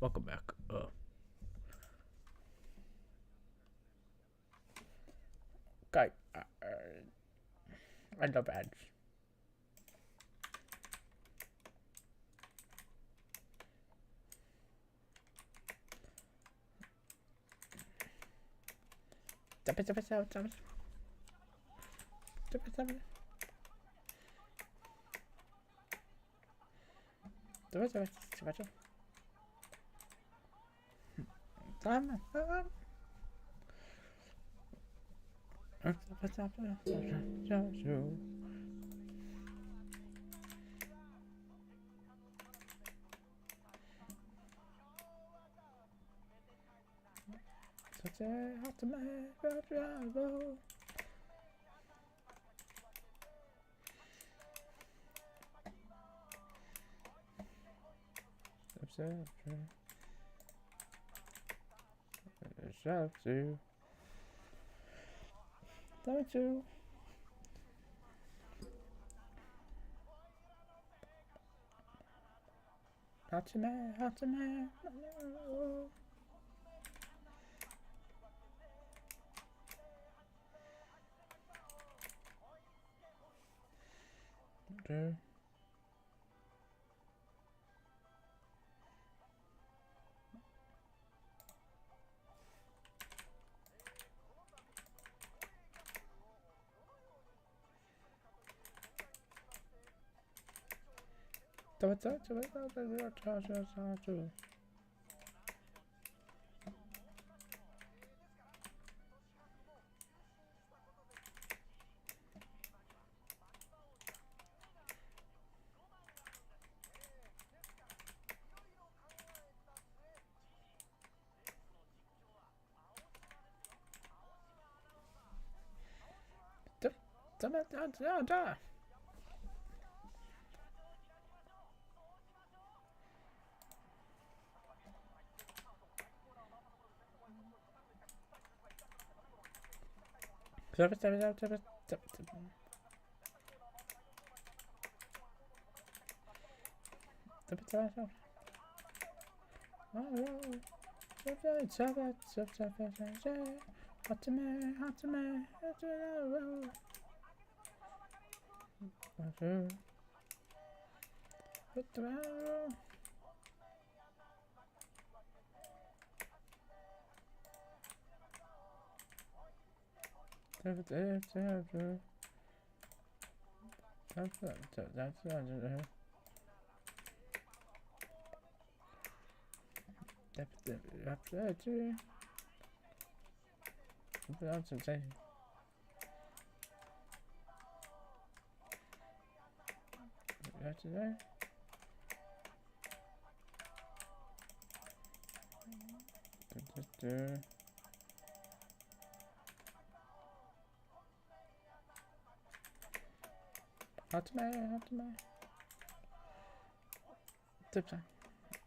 Welcome back. Guy, I love ads. Such a hot man, travel. Don't you? Hot man, hot man. Okay.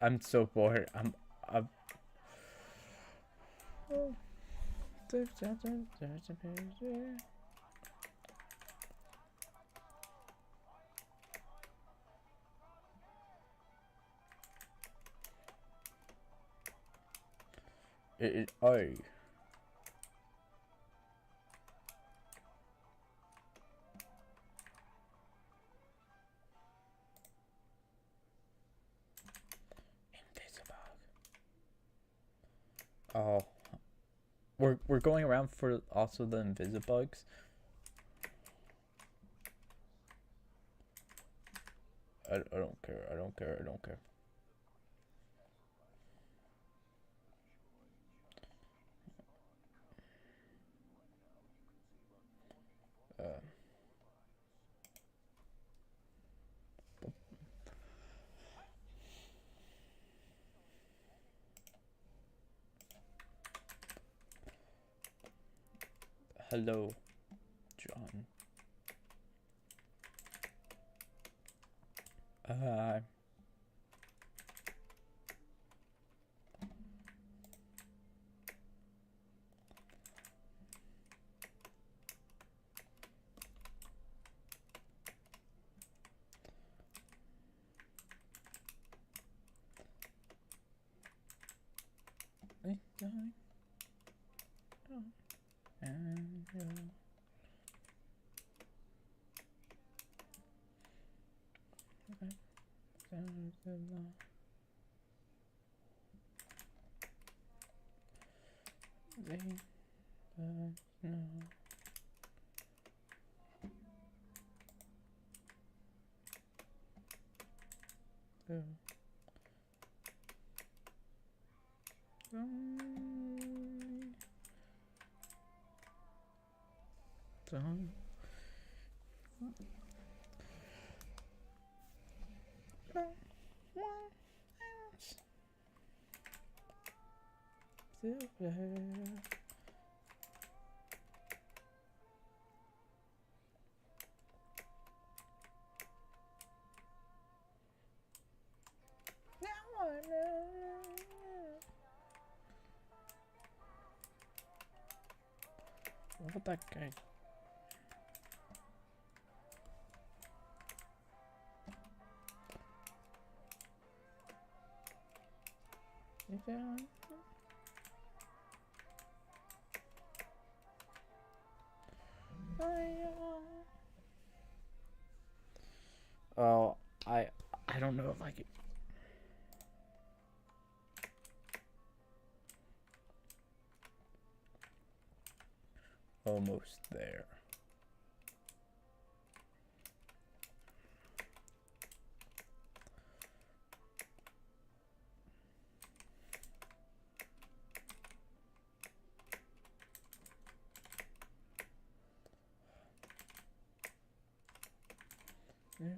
I'm so bored. I'm oh. Oh, we're going around for also the invisibugs. I don't care. I don't care. I don't care. Hello, John. Darling. Oh. And okay. They no. Go. Don't. No one else. Silver. What about that guy? You down? Oh, I don't know if I could. Almost there. Yeah.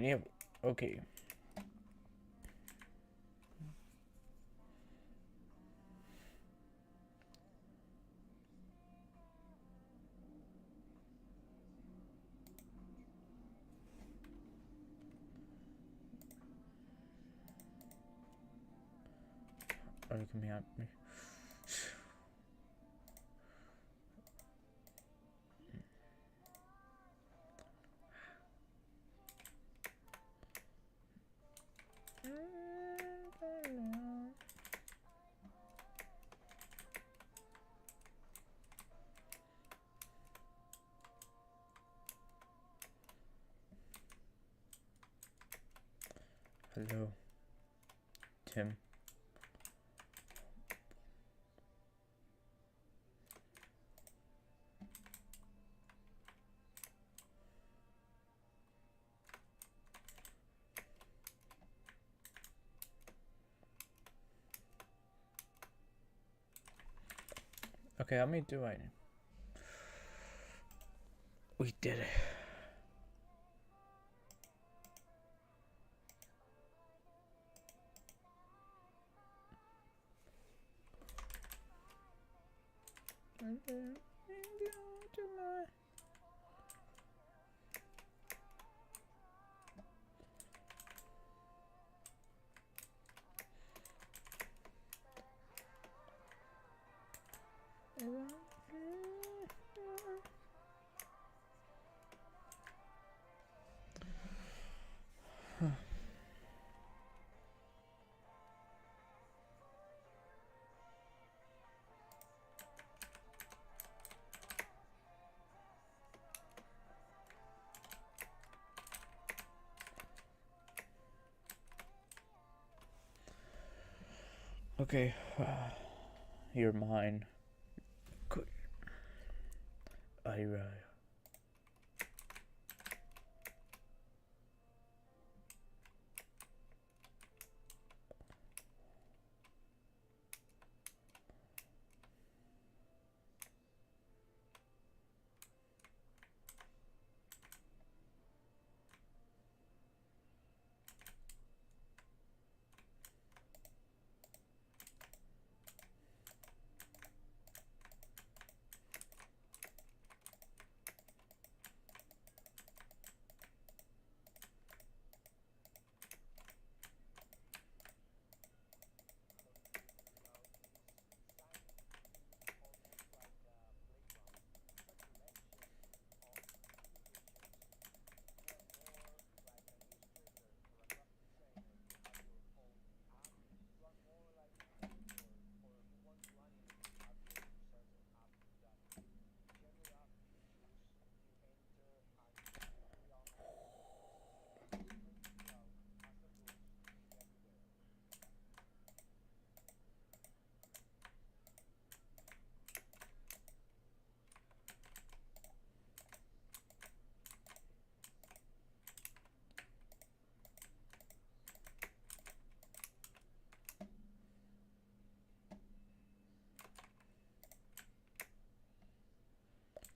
Yeah. Okay. Are you coming at me? Hello, Tim. Okay, how many do I need? We did it. Okay, you're mine. Good. I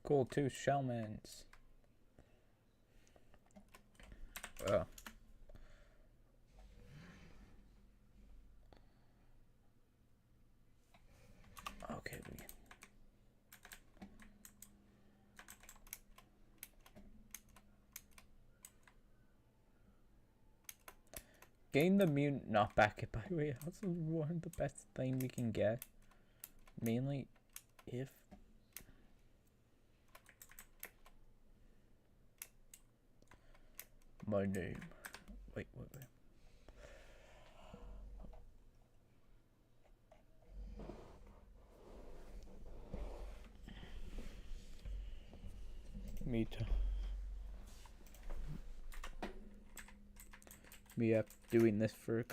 Cool, 2 Shellmans. Okay, gain the mutant knockback it by the way. That's one of the best thing we can get. Mainly if my name. Wait. Me too. Me up doing this for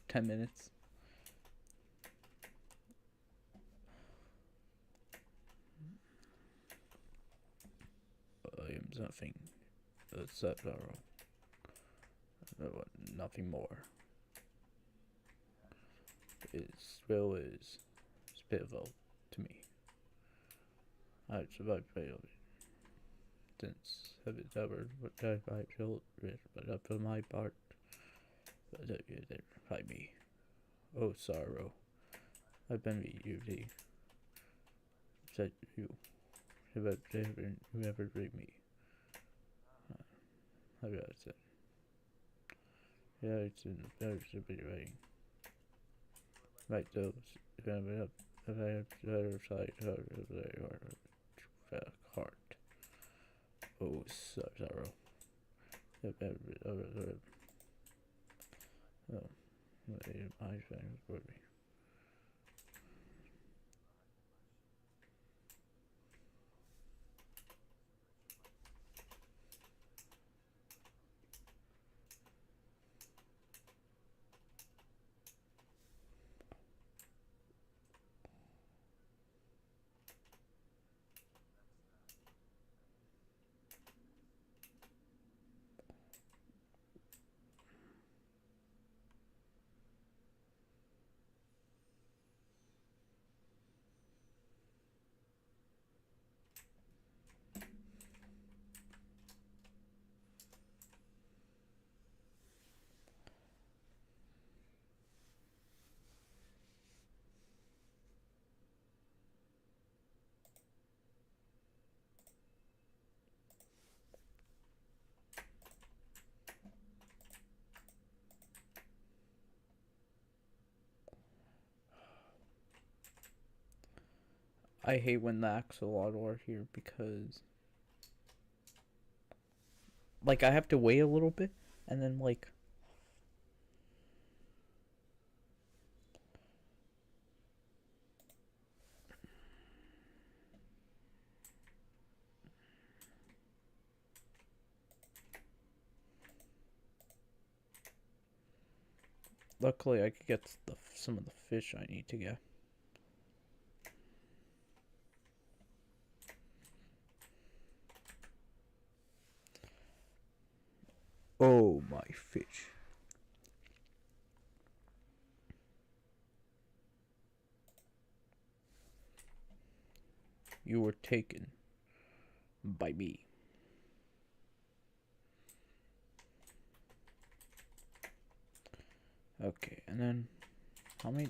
10 minutes. I am nothing. Nothing more. His will is pivotal to me. I survived since have it ever I feel but up to my part. Fight me. Oh sorrow. I've been with you thee. Said you. Whoever read me. I got it. Yeah, it's in the stupid writing. Right those if I have the other side of heart. Oh sorrow. Oh, my friends for me. I hate when the axolotl are here because like I have to wait a little bit and then like luckily I could get some of the fish I need to get. Oh my fish. You were taken by me. Okay, and then how many?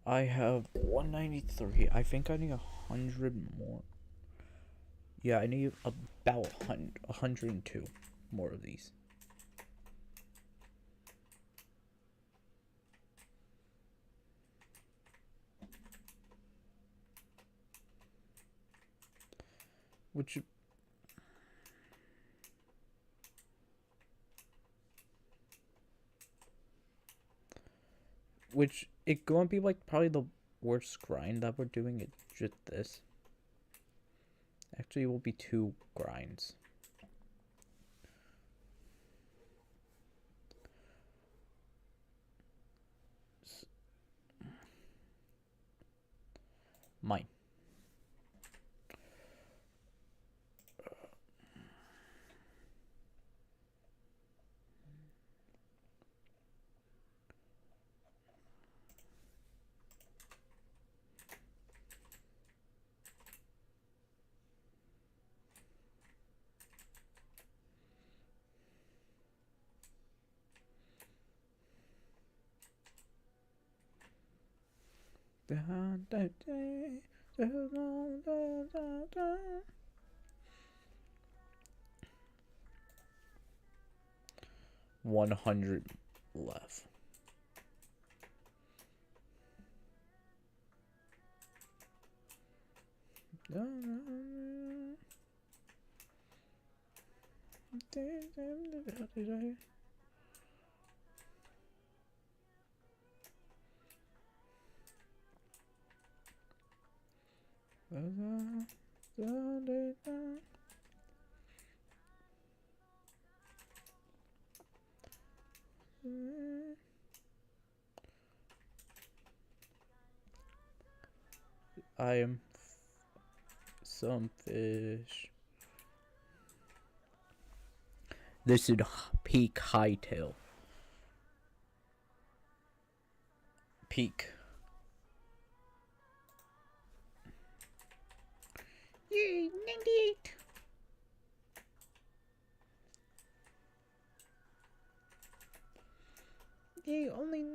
I have 193. I think I need 100 more. Yeah, I need about 102 more of these. Which it gonna be like probably the worst grind that we're doing. It's just this. Actually, it will be 2 grinds. Mine. $100 left. I am some fish. This is peak hightail. Peak. Yay, 98. Yay, only.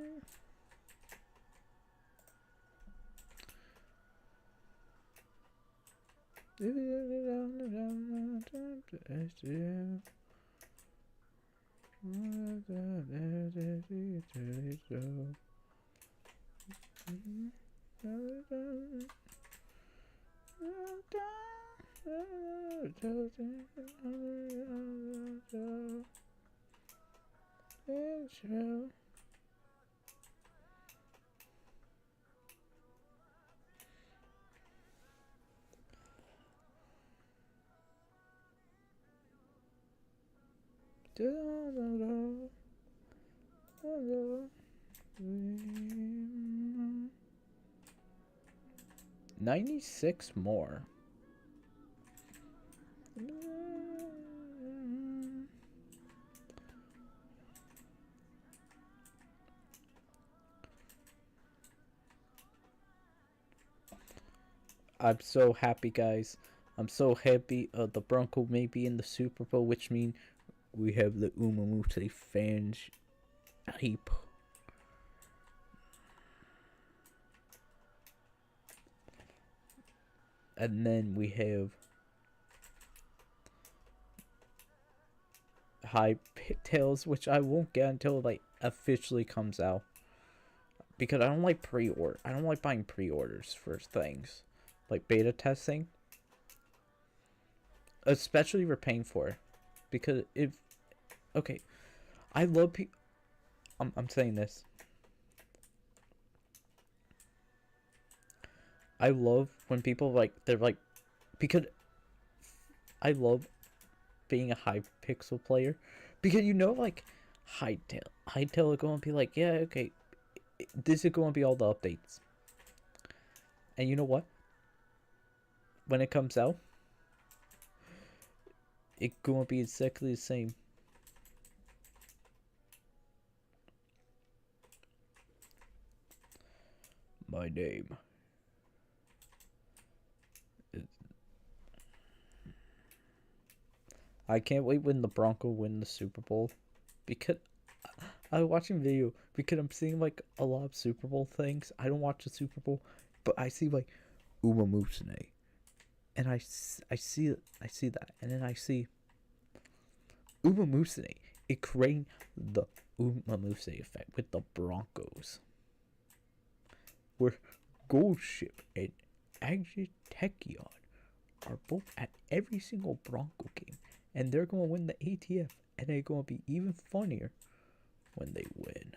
$96 more. I'm so happy, guys. I'm so happy. The Bronco may be in the Super Bowl, which means we have the Umamute fans hype. And then we have Hypixel, which I won't get until like officially comes out, because I don't like pre-order. I don't like buying pre-orders for things like beta testing, especially if you're paying for it. Because if okay, I love I'm saying this. I love when people they're like, because I love being a Hypixel player, because like Hytale are going to be like, yeah, okay, this is going to be all the updates, and you know what? When it comes out, it's going to be exactly the same. My name. I can't wait when the Bronco win the Super Bowl, because I was watching video, because I'm seeing like a lot of Super Bowl things. I don't watch the Super Bowl, but I see like Umamusune, and I see that, and then I see Umamusune. It creating the Umamuse effect with the Broncos, where Gold Ship and Agitekion are both at every single Bronco game, and they're going to win the ATF, and they're going to be even funnier when they win,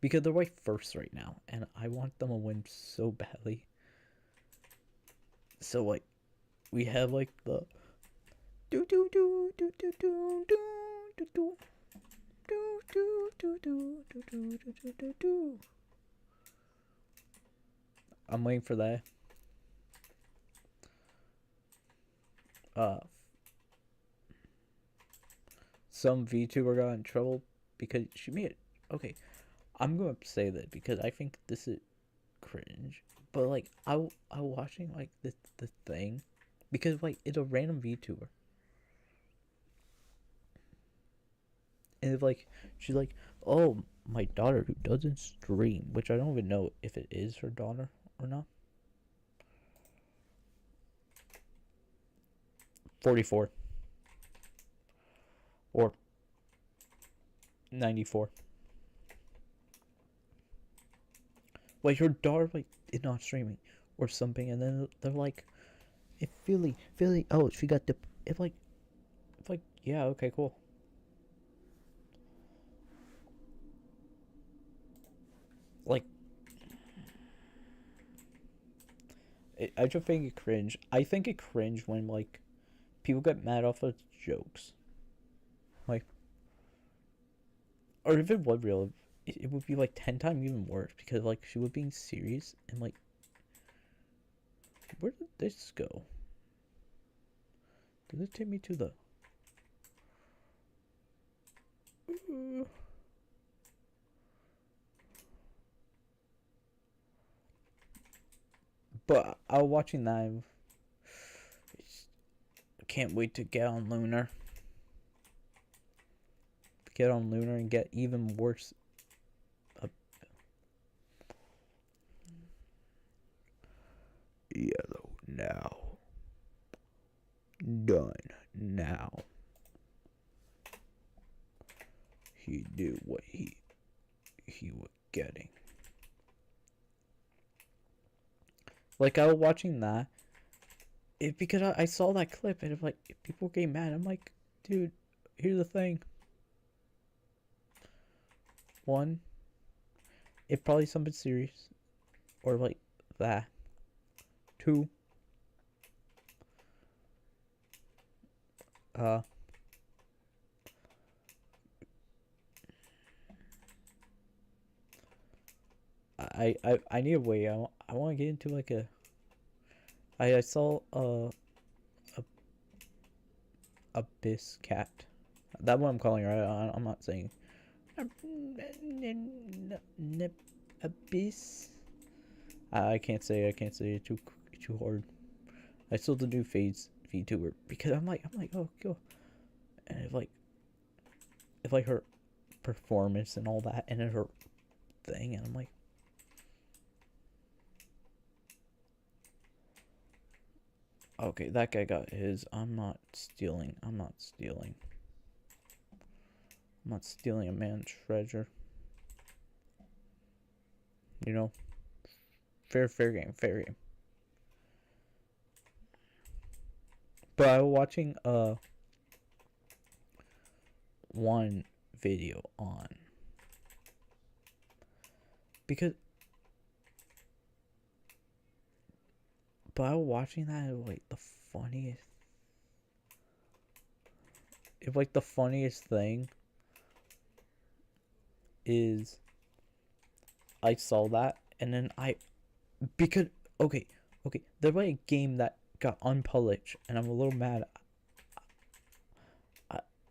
because they're like first right now, and I want them to win so badly. So like, we have like the do do do do do do do do do do do do do do do do do. I'm waiting for that. Some VTuber got in trouble because she made it. Okay, I'm gonna say that because I think this is cringe. But like, I watching like the thing, because like it's a random VTuber, And if, like, she's like, oh, my daughter who doesn't stream, which I don't even know if it is her daughter or not. 44 or 94. Like, her daughter, like, is not streaming or something, and then they're like, if Philly, oh, she got the, if like, yeah, okay, cool. Like, I just think it cringe. I think it cringe when, like, people get mad off of jokes. Like, or if it was real, it would be, like, 10 times even worse, because, like, she was being serious, and, like, where did this go? Did it take me to the... But I was watching that. I can't wait to get on Lunar. Get on Lunar and get even worse. Yellow now. Done now. He knew what he was getting. Like, I was watching that, because I saw that clip, and if, like, if people get mad, I'm like, dude, here's the thing. One, it's probably something serious, or like that. Two, I need a way. I want to get into, like, a... I saw a abyss cat. That's what I'm calling her. I'm not saying abyss. I can't say it too hard. I still have to do feeds to her, because I'm like, oh, go. And if like her performance and all that, and her thing, and I'm like, okay, that guy got his. I'm not stealing a man's treasure. You know, fair game. But I was watching one video on, because, but I was watching that, and, like, the funniest thing is, I saw that, and then because, okay, there's, like, a game that got unpublished, and I'm a little mad.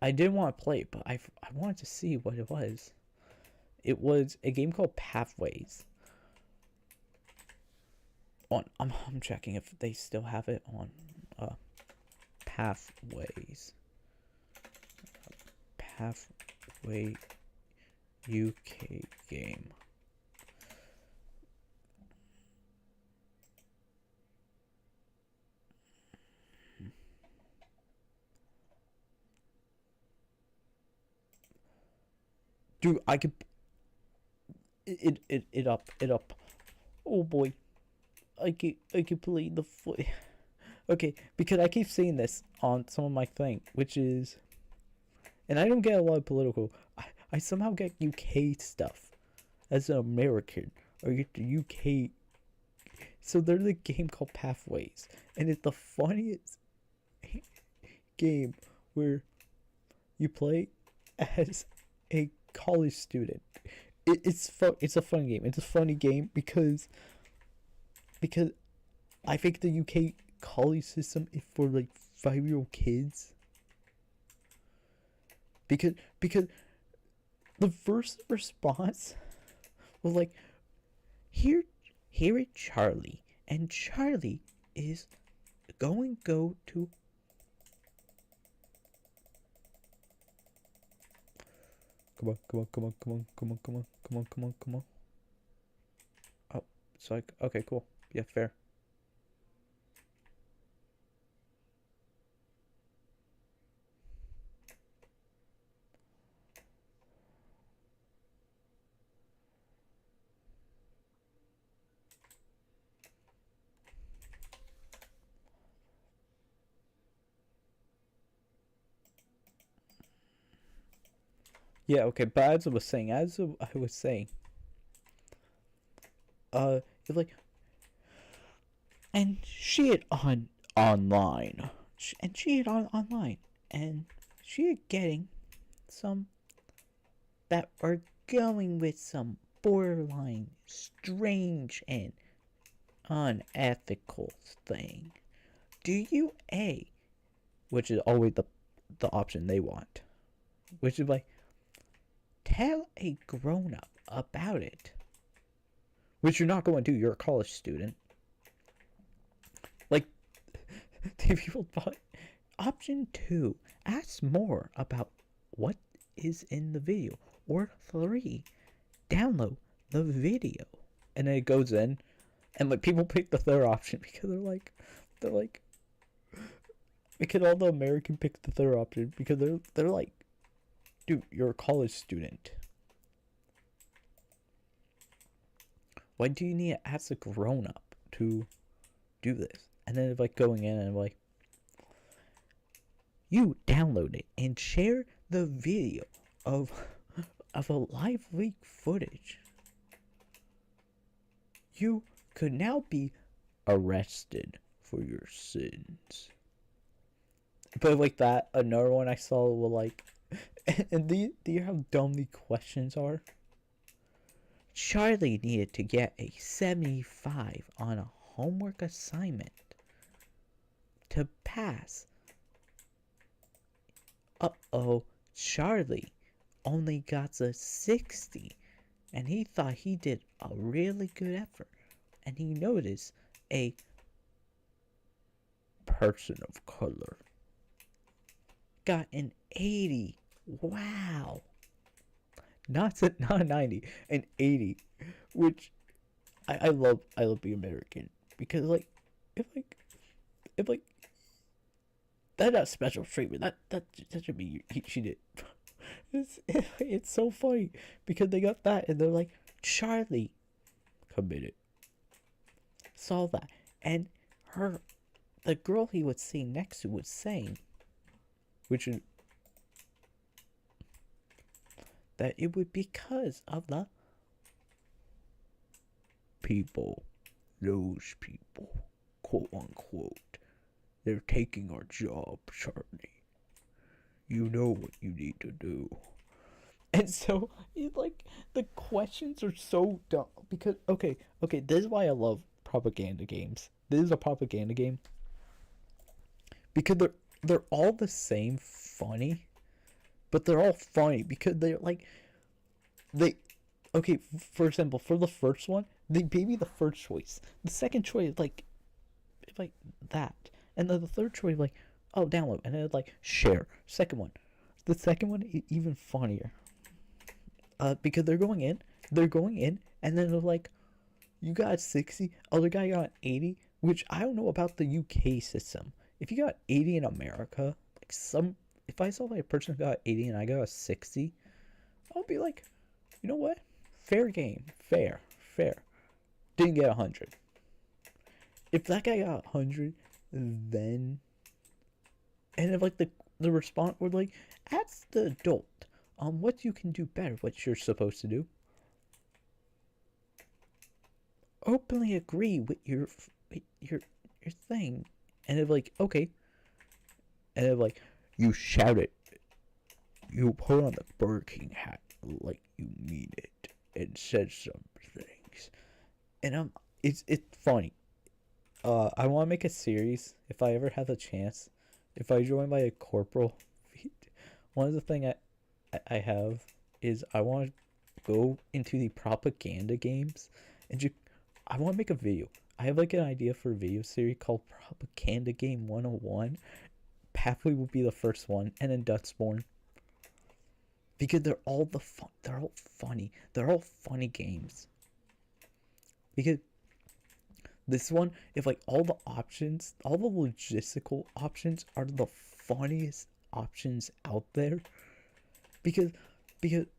I didn't want to play it, but I wanted to see what it was. It was a game called Pathways. I'm checking if they still have it on Pathways. Pathway UK game. Dude, I could it up. Oh boy. I could play the foot. Okay, because I keep seeing this on some of my thing, which is, and I don't get a lot of political. I somehow get UK stuff as an American, or get the UK. So there's a game called Pathways, and it's the funniest game where you play as a college student. It's a fun game. It's a funny game because I think the UK college system is for, like, 5-year-old kids. Because the first response was like, here is Charlie, and Charlie is go to come on, come on, come on, come on, come on, come on, come on, come on, come on. Oh, it's like, okay, cool. Yeah, fair. Yeah, okay, but I was saying, it's like, and she had online, and she had online, and she had getting some that are going with some borderline strange and unethical thing. Do you A, which is always the option they want, which is like tell a grown up about it, which you're not going to do. You're a college student. Like, the people thought. Option 2, ask more about what is in the video. Or 3, download the video. And then it goes in, and like people pick the third option because they're like, because all the American pick the third option because they're like, dude, you're a college student. Why do you need to ask a grown up to do this? And then like going in and like, you download it and share the video of a live leak footage. You could now be arrested for your sins. But like that, another one I saw was like, and do you hear how dumb the questions are? Charlie needed to get a 75 on a homework assignment to pass. Uh-oh, Charlie only got a 60, and he thought he did a really good effort, and he noticed a person of color got an 80. Wow. Not a 90, an 80, which I love being American because if that's not special treatment. That should be she did. It's so funny because they got that and they're like, Charlie committed. Saw that, and the girl he was seeing next to was saying, which is that it would be because of the people, those people, quote unquote. They're taking our job, Charlie. You know what you need to do. And so, it's like, the questions are so dumb. Because, okay, this is why I love propaganda games. This is a propaganda game. Because they're all the same funny. But they're all funny because they're like, okay, for example, for the first one, they gave me the first choice. The second choice, like that. And then the third choice, like, oh, download. And then like, share. Second one. The second one is even funnier. Because they're going in, and then they're like, you got 60, other guy got 80, which I don't know about the UK system. If you got 80 in America, like if I saw like a person got 80 and I got a 60, I'll be like, you know what? Fair game. Fair. Didn't get 100. If that guy got 100, then... And if like the response were like, ask the adult what you can do better, what you're supposed to do. Openly agree with your thing. And if like, okay. And if like, you shout it. You put on the Burger King hat like you mean it and said some things. And it's funny. I want to make a series if I ever have a chance. If I join by a corporal, one of the things I have is I want to go into the propaganda games and I want to make a video. I have like an idea for a video series called Propaganda Game 101. Pathway will be the first one, and then Dustborn. because they're all they're all funny. They're all funny games. Because this one, if like all the options, all the logistical options are the funniest options out there. Because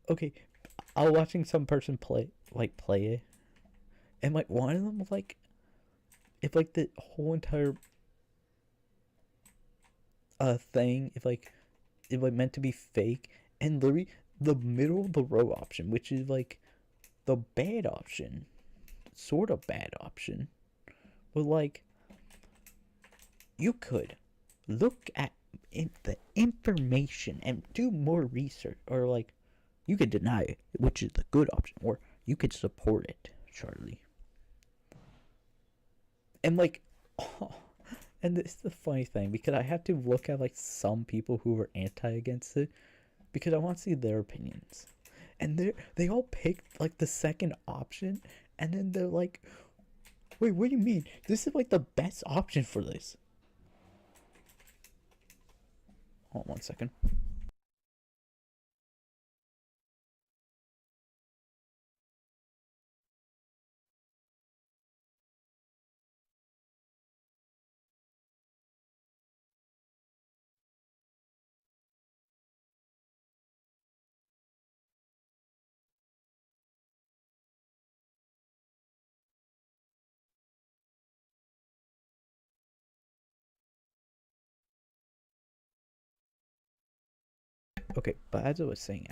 okay, I was watching some person play it, and like one of them like, if like the whole entire thing, if like meant to be fake, and literally the middle of the row option, which is like the bad option, sort of bad option, but like you could look at the information and do more research, or like you could deny it, which is the good option, or you could support it, Charlie. And like, oh, and this is the funny thing, because I have to look at like some people who were anti against it, because I want to see their opinions, and they all picked like the second option, and then they're like, wait, what do you mean? This is like the best option for this. Hold on 1 second. Okay, but as I was saying,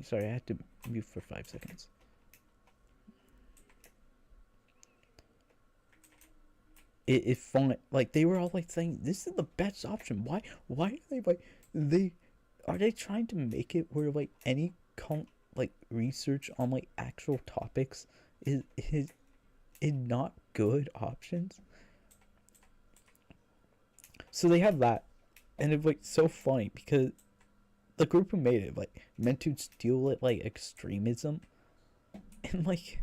sorry, I had to mute for 5 seconds. It fun, like they were all like saying this is the best option. Why are they like, are they trying to make it where like any like research on like actual topics is not good options? So they have that, and it's like so funny because the group who made it like meant to steal it like extremism, and like,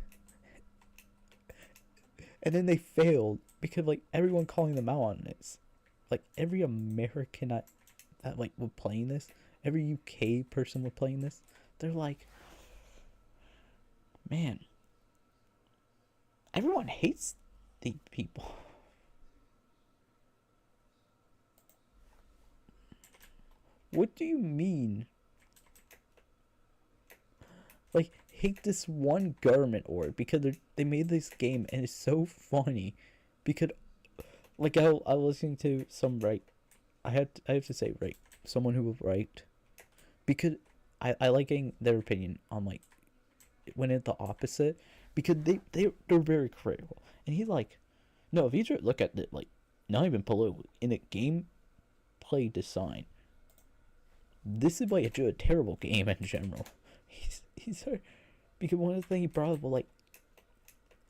and then they failed because like everyone calling them out on this, like every American that like was playing this, every UK person was playing this, they're like, man, everyone hates these people. What do you mean? Like, hate this one government org because they made this game and it's so funny. Because, like, I was listening to some I have to say someone who was right. Because I like getting their opinion on, like, when it's the opposite. Because they're very critical. And he's like, no, if you just look at it, like, not even politically, in a gameplay design, this is like a terrible game in general. He's because one of the things he brought up was like,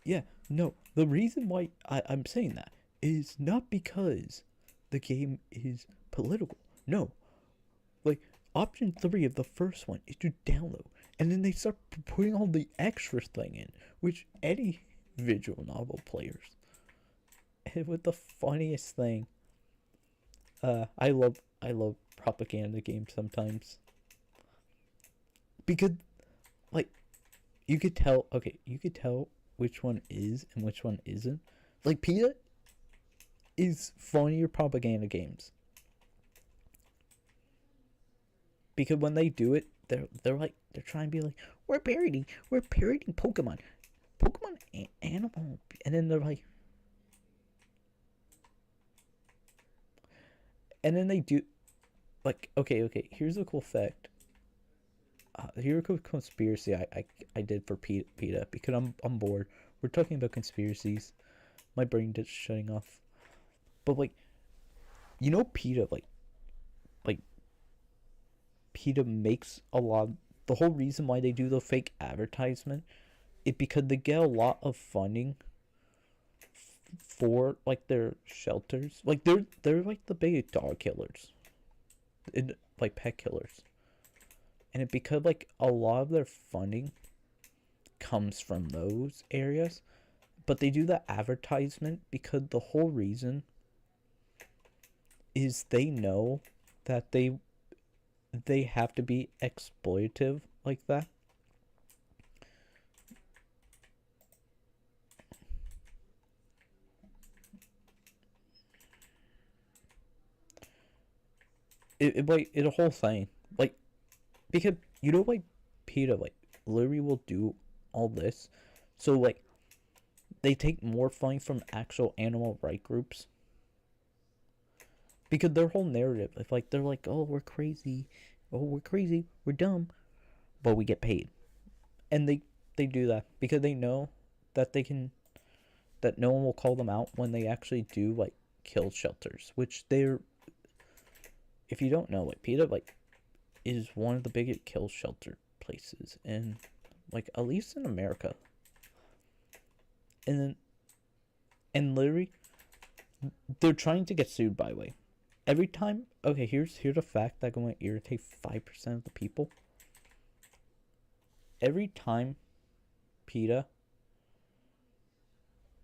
yeah, no, the reason why I'm saying that is not because the game is political. No, like option 3 of the first one is to download, and then they start putting all the extra thing in, which any visual novel players. And with the funniest thing, I love propaganda games sometimes, because like you could tell which one is and which one isn't. Like PETA is funnier propaganda games, because when they do it, they're trying to be like, we're parodying Pokemon animal, and then they're like, and then they do like, okay, here's a cool fact. Here's a cool conspiracy I did for PETA, because I'm bored. We're talking about conspiracies. My brain just shutting off. But like, you know, PETA like PETA makes a lot. The whole reason why they do the fake advertisement is because they get a lot of funding for like their shelters. Like they're like the big dog killers, like pet killers, and it because like a lot of their funding comes from those areas, but they do the advertisement because the whole reason is they know that they have to be exploitative like that. Like it's a whole thing. Like because you know like PETA like literally will do all this. So like they take more funding from actual animal right groups. Because their whole narrative, if like they're like, oh we're crazy, we're dumb, but we get paid. And they do that because they know that they can that no one will call them out when they actually do like kill shelters, which they're if you don't know, like PETA like is one of the biggest kill shelter places in like at least in America. And then and literally they're trying to get sued by the way. Every time okay, here's a fact that going to irritate 5% of the people. Every time PETA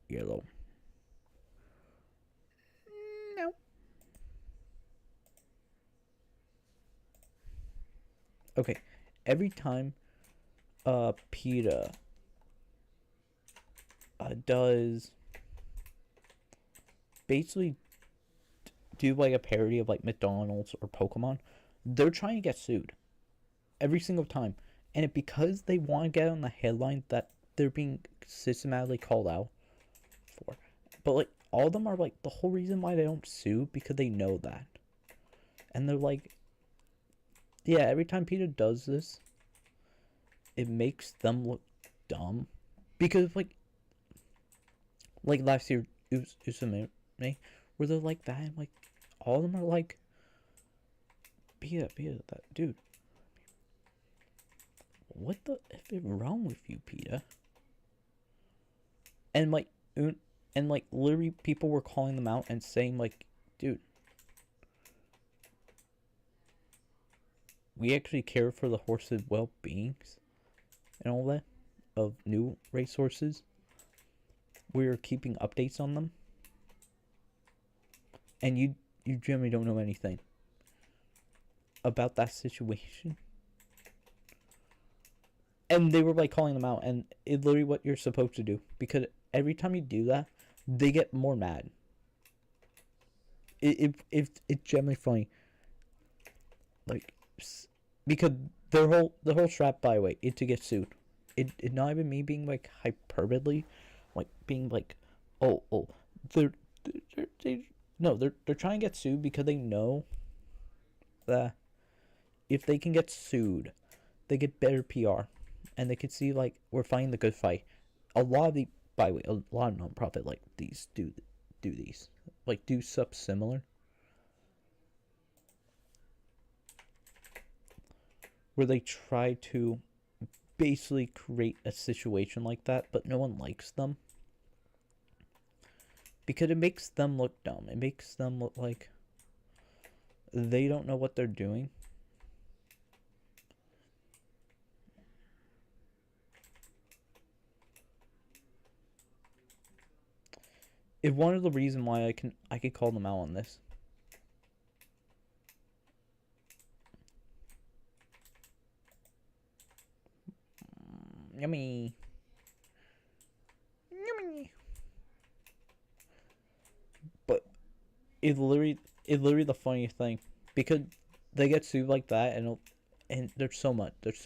yellow. No. Okay. Every time PETA does basically do like a parody of like McDonald's or Pokemon, they're trying to get sued every single time. And it because they want to get on the headline that they're being systematically called out for. But like all of them are like the whole reason why they don't sue because they know that. And they're like yeah, every time PETA does this, it makes them look dumb. Because like last year Usame, where they're like that and like all of them are like PETA, that dude. What the F is wrong with you, PETA? And like literally people were calling them out and saying like, dude, we actually care for the horses' well-beings and all that of new racehorses. We're keeping updates on them. And you generally don't know anything about that situation. And they were like calling them out, and it's literally what you're supposed to do. Because every time you do that, they get more mad. It's generally funny. Like, because the whole strap by the way, is to get sued. It not even me being like hyperbole, like being like, oh, they're no, they're trying to get sued because they know that if they can get sued, they get better PR, and they can see like we're fighting the good fight. A lot of the by the way, a lot of nonprofit like these do these like do stuff similar. Where they try to basically create a situation like that, but no one likes them. Because it makes them look dumb. It makes them look like they don't know what they're doing. It's one of the reasons why I can call them out on this. Yummy. But it's literally the funniest thing because they get sued like that, and there's so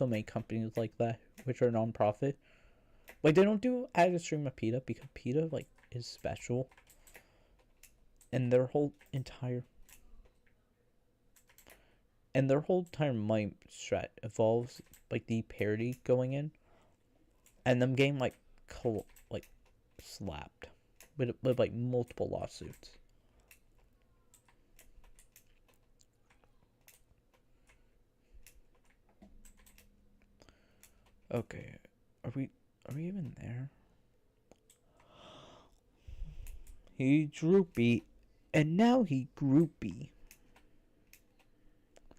many companies like that which are non-profit. Like they don't do as extreme of PETA because PETA like is special, and their whole entire mind strat involves like the parody going in, and them getting like slapped with like multiple lawsuits. Okay, are we even there? He droopy, and now he groupie.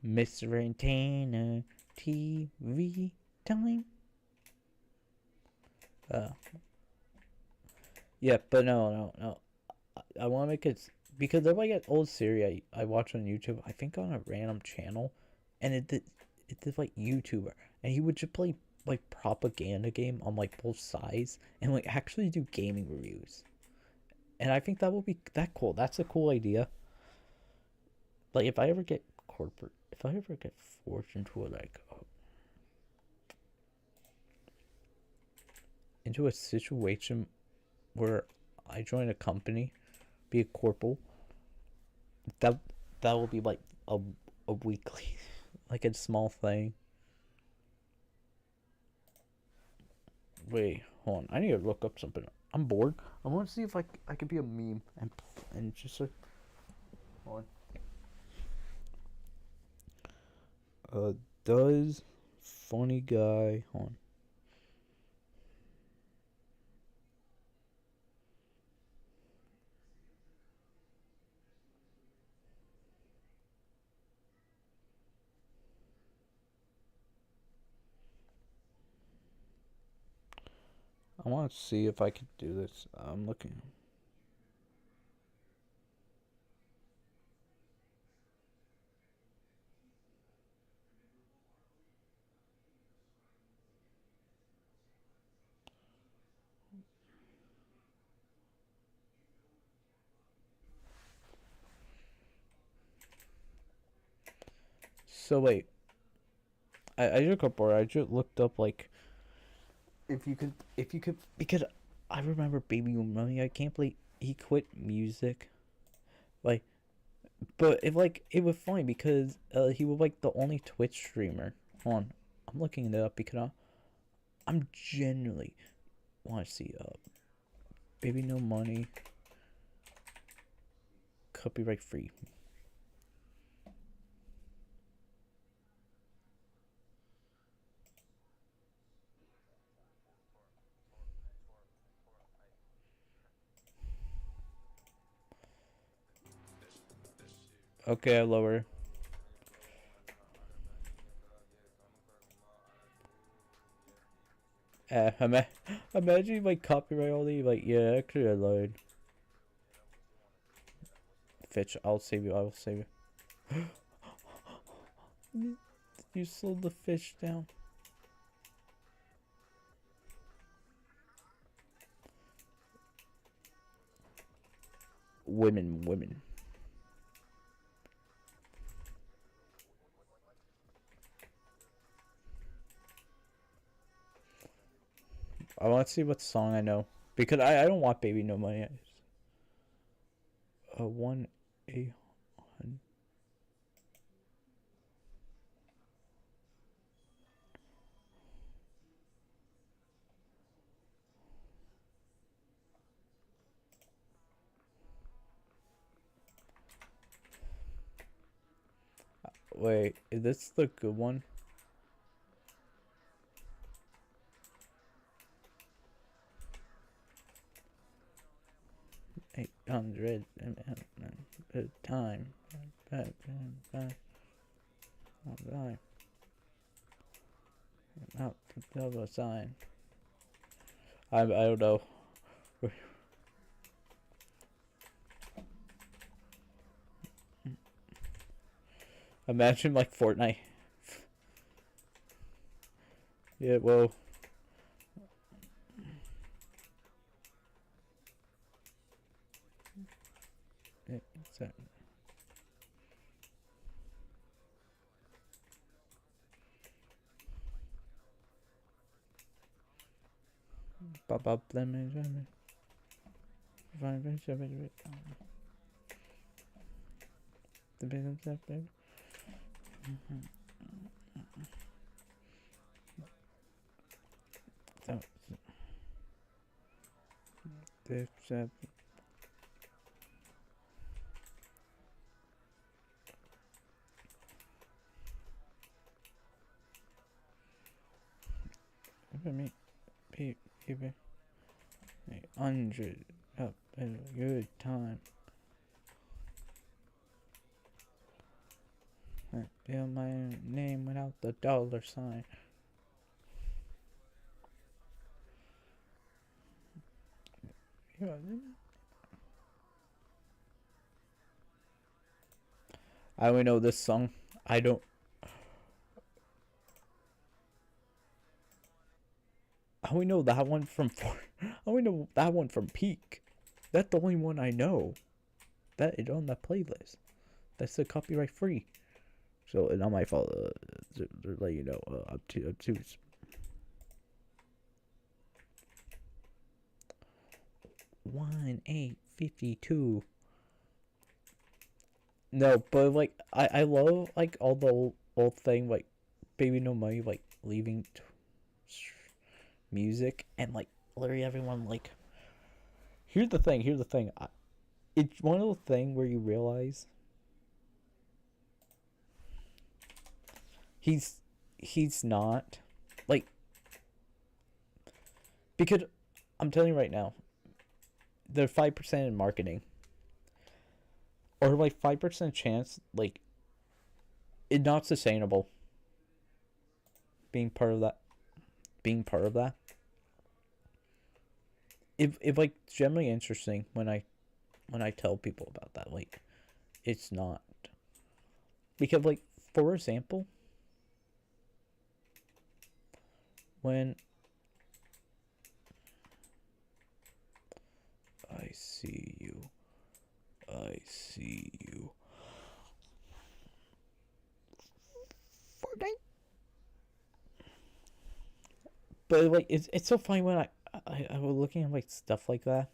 Mr. Antenna TV time. Yeah, but no. I want to make it because they're like an old series I watch on YouTube. I think on a random channel and it did like YouTuber, and he would just play like propaganda game on like both sides and like actually do gaming reviews. And I think that would be that cool. That's a cool idea. Like if I ever get corporate, if I ever get forced into a situation where I join a company, be a corporal, that that will be like a weekly, like a small thing. Wait, hold on. I need to look up something. I'm bored. I want to see if I could be a meme and just like, hold on. Does funny guy hold on. I want to see if I could do this. I'm looking. So wait, I just got bored. I just looked up like if you could because I remember Baby Money. I can't believe he quit music. Like, but if like it was funny because he was like the only Twitch streamer. Hold on, I'm looking it up because I'm genuinely want to see Baby No Money copyright free. Okay, I lower. Imagine like copyright all the like yeah actually I lied. Fitch, I'll save you. I will save you. You slowed the fish down. Women. I want to see what song I know because I don't want Baby No Money. One a hun- Wait, is this the good one? 800 time. Out to double sign. I don't know. Imagine like Fortnite. Yeah, well. It's that. Pop up lemon. The big stuff, baby. So, the me, people, 800 up at a good time. Feel my name without the dollar sign. I only know this song. I don't. How we know that one from how we know that one from Peak? That's the only one I know. That is on that playlist. That's the copyright free. So it's not my fault. To let you know. Up to 1:8:52. No, but like I love like all the old thing like Baby No Money like leaving music and like literally everyone like. Here's the thing. It's one of the things where you realize he's not like, because I'm telling you right now, they're 5% in marketing, or like 5% chance like it's not sustainable being part of that. If like generally interesting when I tell people about that, like it's not, because like for example, when I see you Fortnite. But like it's so funny when I was looking at like stuff like that.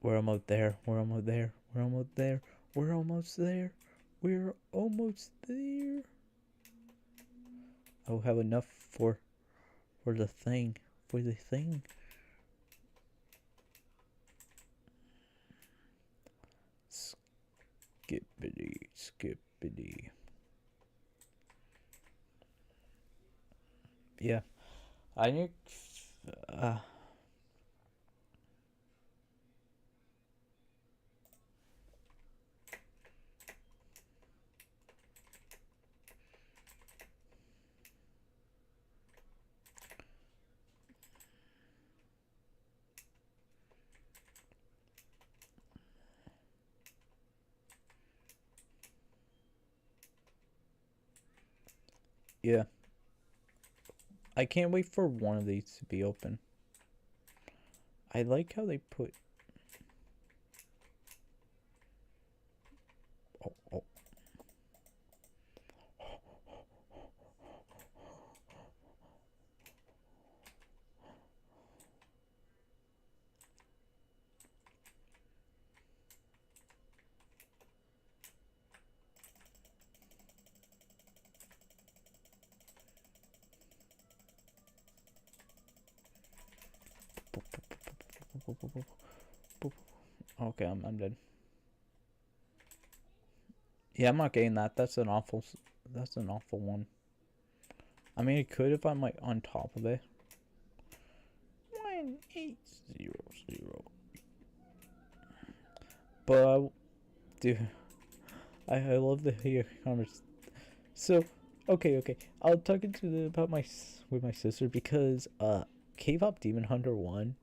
We're almost there. We're almost there. We're almost there. We're almost there. We're almost there. I'll have enough for the thing. For the thing. Skippity. Yeah. I need yeah. I can't wait for one of these to be open. I like how they put oh. Okay, I'm dead. Yeah, I'm not getting that. That's an awful one. I mean, it could if I'm like on top of it. 1800. But dude, I love the hear comments. So, okay. I was talking about with my sister because K-pop Demon Hunter won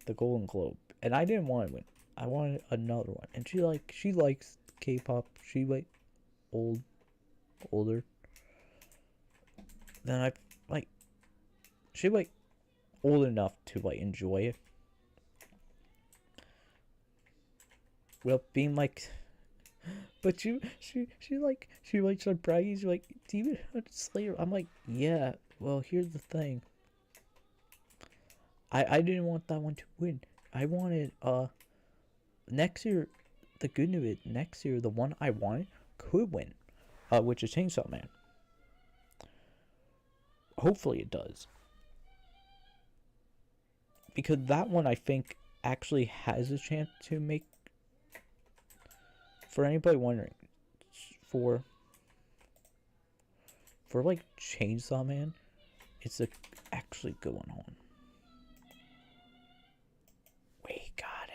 the Golden Globe, and I didn't want to win. I wanted another one, and she likes K-pop. She like older than I like. She like old enough to like enjoy it. Well, being like, but she like surprised like Demon Hunter Slayer. I'm like, yeah. Well, here's the thing. I didn't want that one to win. I wanted next year. The good news is next year the one I wanted could win, which is Chainsaw Man. Hopefully it does, because that one I think actually has a chance to make. For anybody wondering, for like Chainsaw Man, it's a actually good one on. We got it.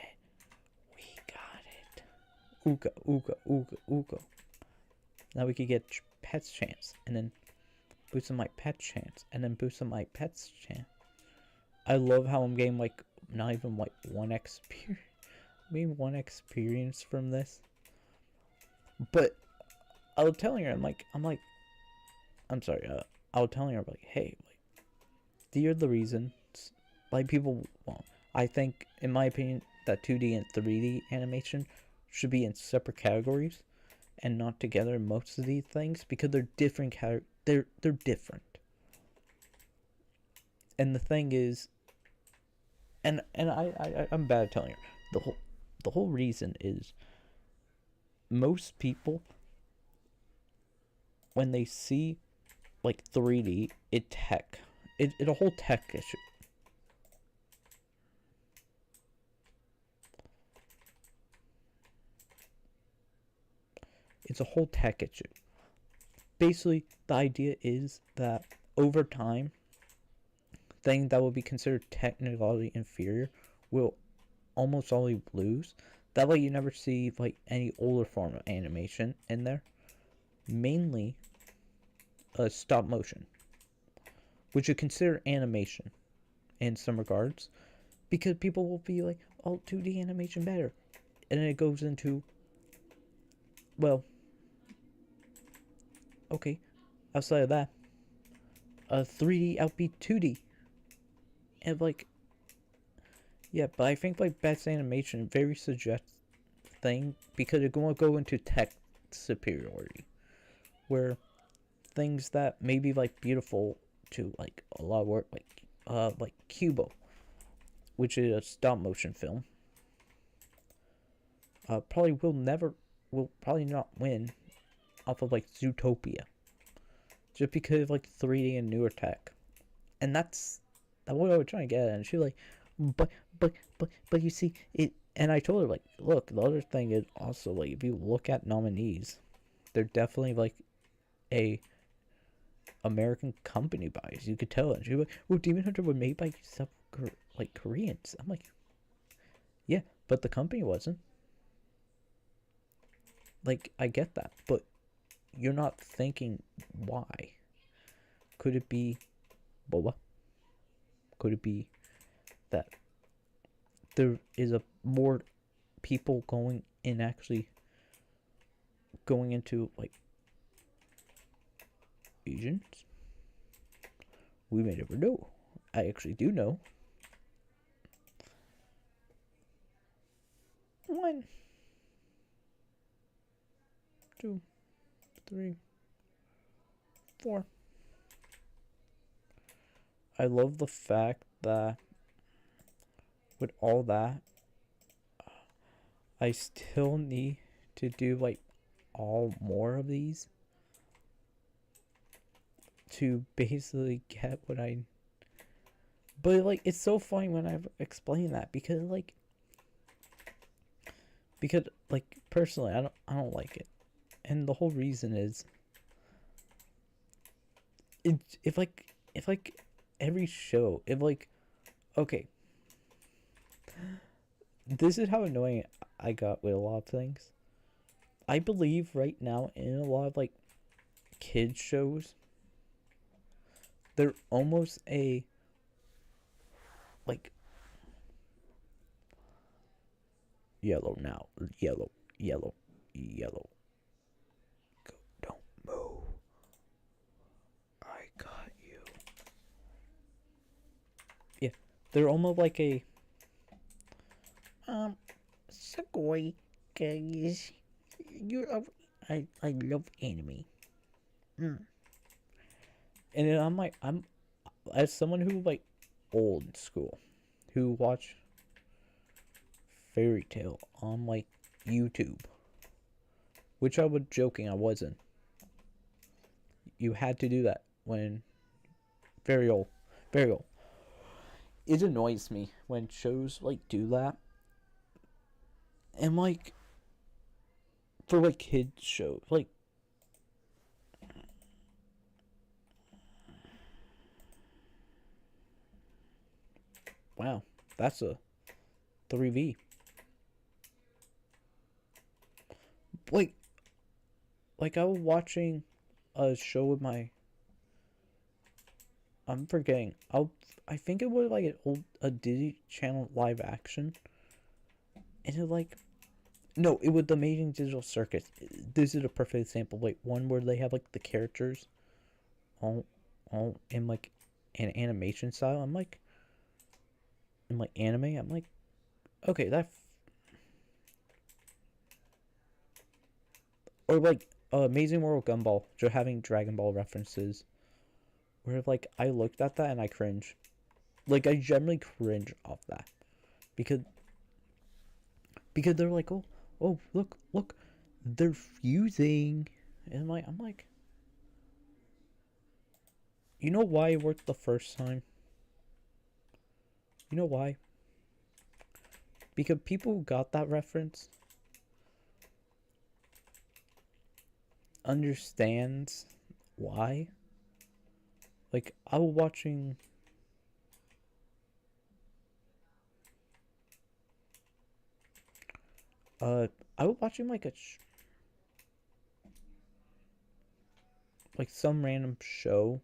Ooga. Now we could get Pet's chance, and then boost on my Pet's chance, and then boost on my Pet's chance. I love how I'm getting like not even like one experience, maybe one experience from this. But I was telling her, I'm sorry. I was telling her like, hey, like, these are the reasons like people. Well, I think, in my opinion, that 2D and 3D animation should be in separate categories and not together in most of these things because they're different. They're different. And the thing is, I'm bad at telling her the whole reason is most people when they see like 3D, it's a whole tech issue. It's a whole tech issue. Basically, the idea is that over time, things that would be considered technically inferior will almost always lose. That way, you never see like any older form of animation in there. Mainly, stop motion, which you consider animation in some regards, because people will be like, "Oh, 2D animation better," and then it goes into, well, okay, outside of that, 3D outbeat 2D, and like, yeah, but I think like best animation very suggests thing because it won't go into tech superiority, where things that may be like beautiful to like a lot of work like Cubo, which is a stop motion film, will probably not win off of like Zootopia, just because of like 3D and newer tech, and that's what I was trying to get at. And she was like, but you see it, and I told her like, look, the other thing is also like if you look at nominees, they're definitely like a American company buys. You could tell it. She was like, well, Demon Hunter was made by some like Koreans. I'm like, yeah, but the company wasn't. Like, I get that, but you're not thinking why. Could it be boba? Could it be that there is a more people going into like Asians? We may never know. I actually do know. 1, 2, 3, 4. I love the fact that with all that, I still need to do like all more of these to basically get what I. But like, it's so funny when I explain that because personally, I don't like it, and the whole reason is, if every show, if like, okay, this is how annoying I got with a lot of things. I believe right now in a lot of like kids shows, they're almost a like yellow now, yellow, yellow, yellow. Go, don't move. I got you. Yeah, they're almost like a Sugoi, guys. I love anime. And then I'm as someone who like old school, who watch Fairy Tale on like YouTube, which I was joking, I wasn't. You had to do that when very old, very old. It annoys me when shows like do that, and like for like kids shows, like wow, that's a 3V. Like I was watching a show with my. I'm forgetting. I think it was like a Disney Channel live action, and No, it was the Amazing Digital Circus. This is a perfect example. Like one where they have like the characters all in like an animation style. I'm like in like anime. I'm like, okay, that. Or like Amazing World Gumball, just having Dragon Ball references. Where like I looked at that and I cringe. Like I generally cringe off that because they're like, oh look, they're fusing, and I'm like, you know why it worked the first time? You know why? Because people who got that reference understands why. Like I was watching. I was watching like like some random show.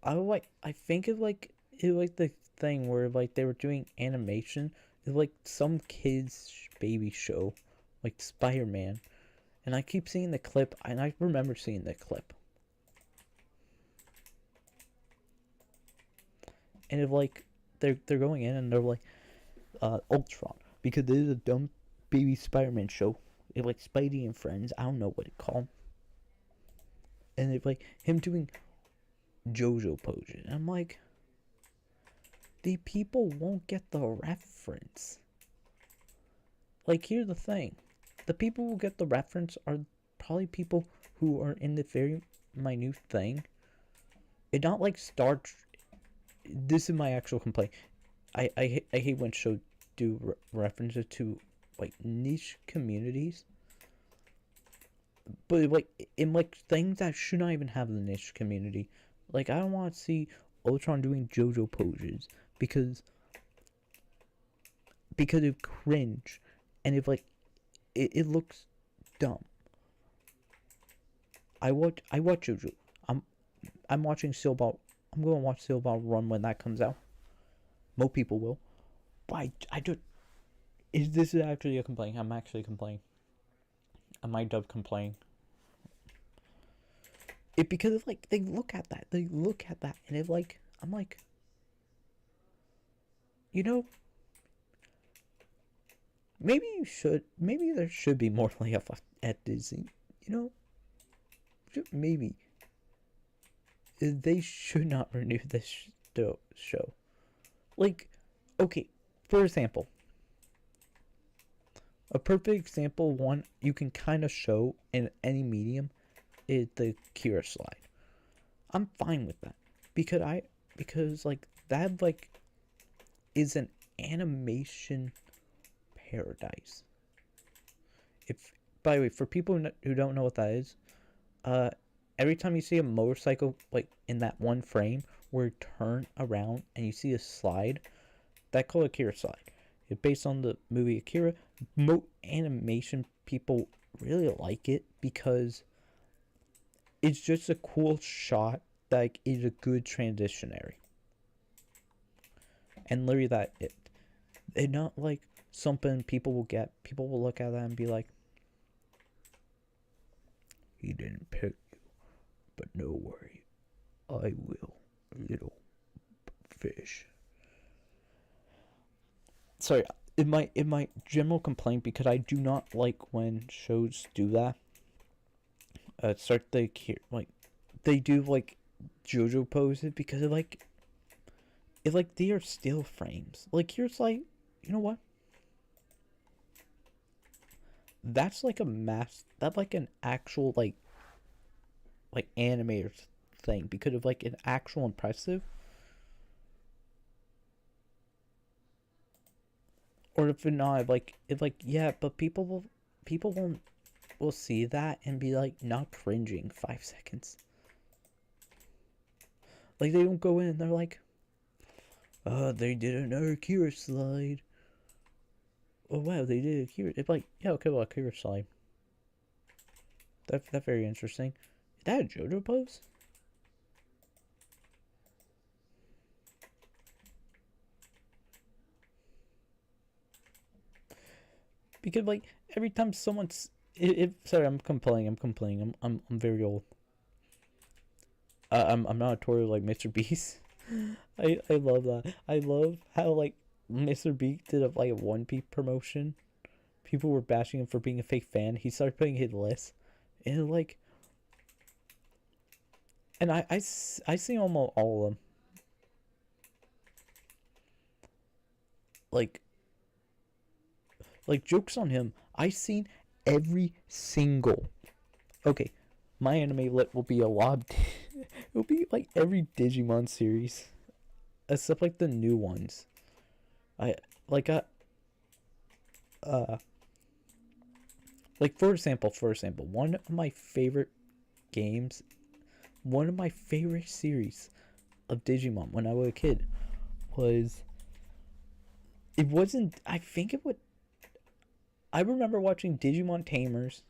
I think it like the thing where like they were doing animation. It's like some kids baby show, like Spider-Man, and I keep seeing the clip, and I remember seeing the clip, and if like they're going in and they're like Ultron because this is a dumb baby Spider-Man show. It's like Spidey and Friends. I don't know what it called, and it's like him doing JoJo poses. And I'm like, the people won't get the reference. Like, here's the thing. The people who get the reference are probably people who are in the very minute thing. It's not like This is my actual complaint. I hate when shows do references to, like, niche communities. But, like, in, like, things that should not even have the niche community. Like, I don't want to see Ultron doing JoJo poses because of cringe, and if like it looks dumb. I watch JoJo. I'm watching Silbot. I'm going to watch Silbot Run when that comes out. Most people will, but I do. Is this actually a complaint? I'm actually complaining. I might dub complain. It because of like they look at that, and if like I'm like, you know, maybe there should be more layoff at Disney. You know, maybe they should not renew this show. Like, okay, for example, a perfect example one you can kind of show in any medium is the Kira slide. I'm fine with that because like that like is an animation paradise. If by the way, for people who don't know what that is, every time you see a motorcycle like in that one frame where it turn around and you see a slide, that called Akira slide. It's based on the movie Akira. Animation people really like it because it's just a cool shot that like, is a good transitionary. And literally that it's not like something people will look at that and be like, he didn't pick you, but no worry, I will, little fish. Sorry, in my general complaint, because I do not like when shows do that. Start the like they do like JoJo poses because of like they are still frames. Like here's like, you know what? That's like that's like an actual like animator thing because of like an actual impressive. Or if not, if yeah, but people will see that and be like not cringing 5 seconds. Like they don't go in and they're like, they did another Kira slide. Oh wow, they did a Kira. It's like, yeah, okay, well, a Kira slide. That's very interesting. Is that a JoJo pose? Because like every time someone's sorry, I'm complaining. I'm very old. I'm not a Tory like Mr. Beast. I love that. I love how like Mr. Beast did a 1P promotion. People were bashing him for being a fake fan. He started putting his list, and like, and I see almost all of them. Like jokes on him. I seen every single. Okay, my anime lit will be a lot. It'll be like every Digimon series, except like the new ones. I like uh like for example, one of my favorite games, one of my favorite series of Digimon when I was a kid was. It wasn't. I think it would. I remember watching Digimon Tamers.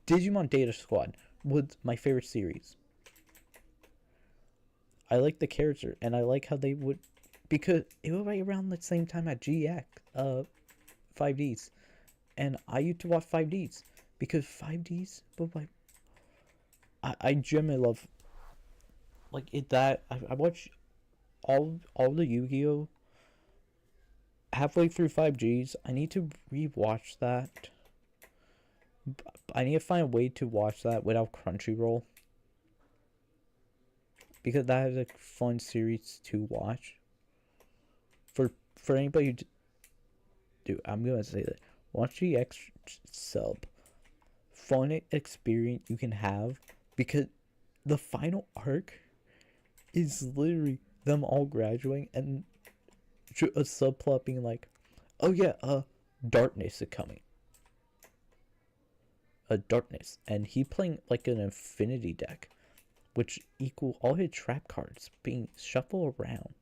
Digimon Data Squad was my favorite series. I like the character, and I like how they would, because it was right around the same time at GX, 5Ds, and I used to watch 5Ds because 5Ds were like, I genuinely love, like it that I watched all the Yu-Gi-Oh halfway through 5Gs. I need to rewatch that. I need to find a way to watch that without Crunchyroll, because that is a fun series to watch. For anybody who do, I'm gonna say that watch the X sub. Fun experience you can have, because the final arc is literally them all graduating and a subplot being like, oh yeah, darkness is coming. Darkness, and he playing like an infinity deck, which equal all his trap cards being shuffled around,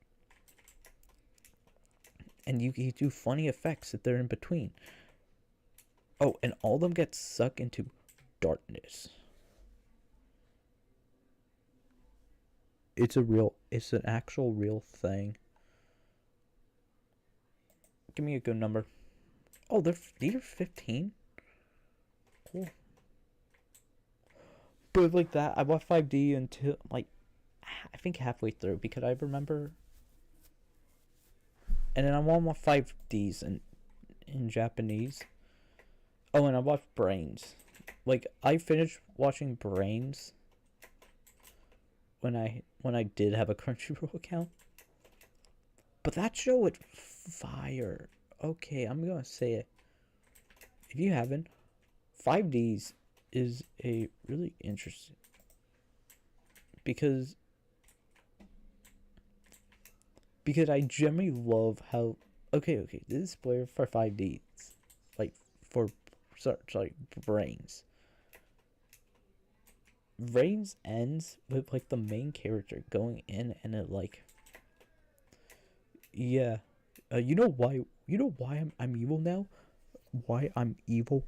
and you can do funny effects if they're in between. Oh, and all of them get sucked into darkness. It's an actual real thing. Give me a good number. Oh, these are 15. Cool. But like that, I bought 5D until like I think halfway through, because I remember. And then I want my 5Ds in Japanese. Oh, and I watched Brains. Like I finished watching Brains when I did have a Crunchyroll account. But that show was fire. Okay, I'm gonna say it. If you haven't, 5Ds is a really interesting, because I generally love how okay, this is spoiler for 5Ds, like for sorry, Brains. Brains ends with like the main character going in and it like, yeah, you know why I'm evil now? Why I'm evil?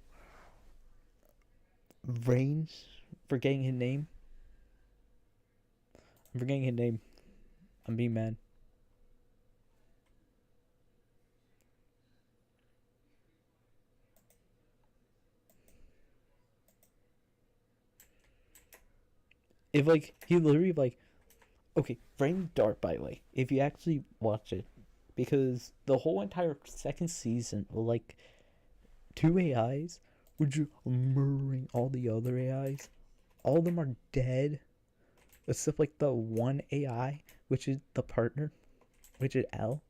Brains, forgetting his name. I'm forgetting his name. I'm being mad. If like he literally like, okay, Brain Dark, by the way, if you actually watch it, because the whole entire second season was like 2 AIs were just murdering all the other AIs. All of them are dead, except like the one AI, which is the partner, which is L,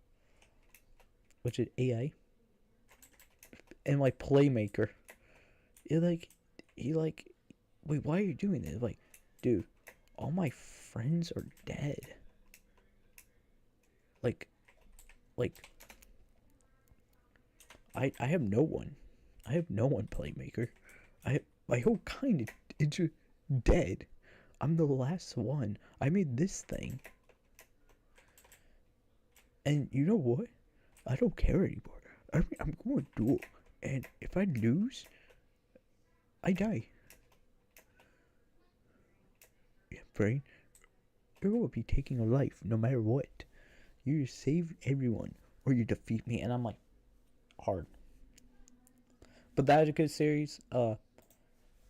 which is AI, and like Playmaker. It like he like, wait, why are you doing this? Like, dude, all my friends are dead. Like I have no one. I have no one, Playmaker. My whole kind is just dead. I'm the last one. I made this thing. And you know what? I don't care anymore. I'm going to duel. And if I lose, I die. Yeah, Brain, you're going to be taking a life no matter what. You save everyone or you defeat me. And I'm like, hard. but that is a good series.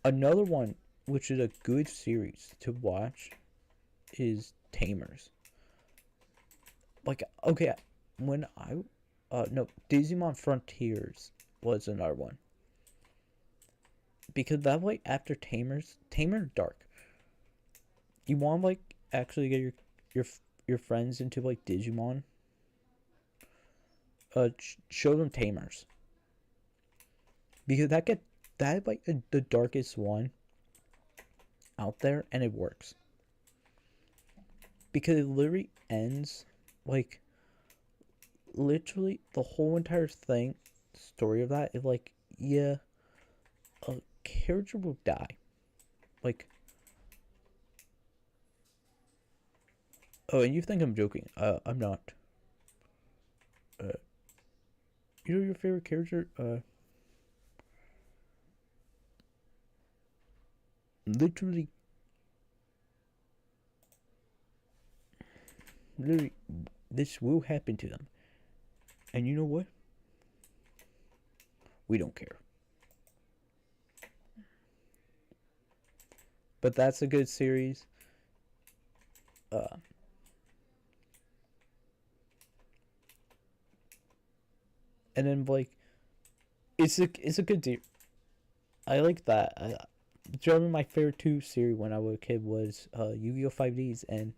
Another one which is a good series to watch is Tamers. Like, okay, when I no, Digimon Frontiers was another one. Because that way after Tamer Dark. You want like actually get your your friends into like Digimon. Show them Tamers. Because that like the darkest one out there, and it works. Because it literally ends like literally the whole entire thing story of that is like, yeah, a character will die. Like, oh, and you think I'm joking. I'm not. Uh you know your favorite character? Literally literally this will happen to them. And you know what? We don't care. But that's a good series. Uh, and then like, it's a good series. I like that. Generally, my favorite two series when I was a kid was Yu-Gi-Oh! 5Ds and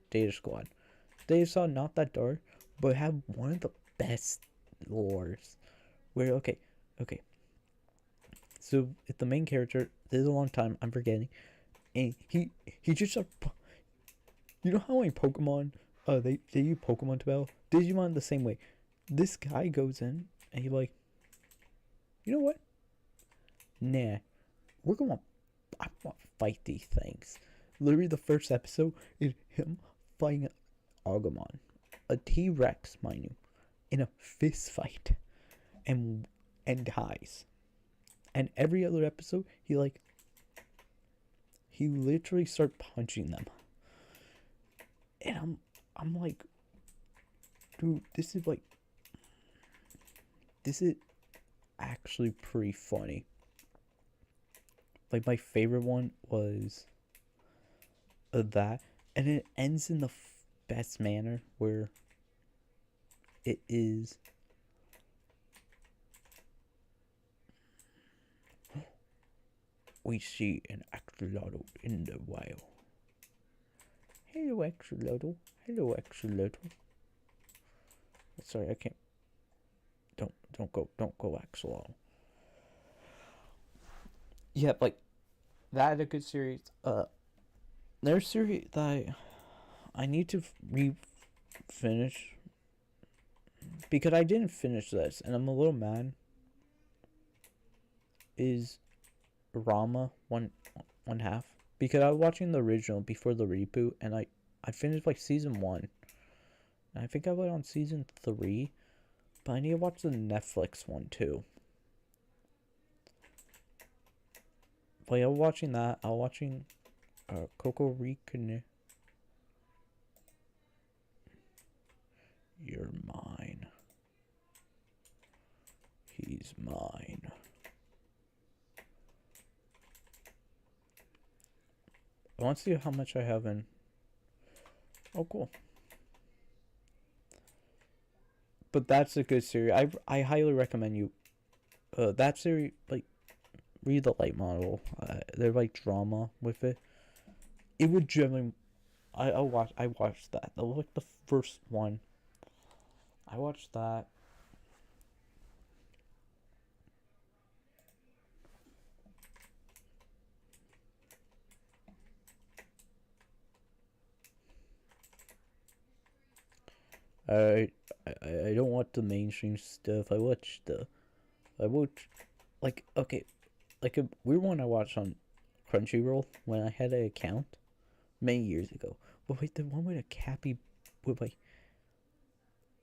Data Squad. Data Squad not that dark, but have one of the best lores. Where okay. So if the main character, this is a long time I'm forgetting, and he just you know how in Pokemon, they use Pokemon to battle? Digimon the same way. This guy goes in and he like, you know what? Nah, I want to fight these things. Literally, the first episode is him fighting Agumon, a T-Rex, mind you, in a fist fight, and dies. And every other episode, he literally start punching them, and I'm like, dude, this is actually pretty funny. Like, my favorite one was that, and it ends in the best manner where it is. We see an axolotl in the wild. Hello, axolotl. Hello, axolotl. Sorry, I can't. Don't go, axolotl. Yeah, like that is a good series. There's a series that I need to finish because I didn't finish this, and I'm a little mad. Is Rama one half, because I was watching the original before the reboot, and I finished like season 1, and I think I went on season 3, but I need to watch the Netflix one too. But I was watching that. I was watching Coco Recon. You're mine. He's mine. I want to see how much I have in. Oh, cool. But that's a good series. I highly recommend you. That series, like, read the light model. They're like drama with it. It would generally. I watched that. That was like the first one. I watched that. I I don't watch the mainstream stuff. I watch like, okay, like a weird one I watched on Crunchyroll when I had an account many years ago. But like the one with a Cappy with like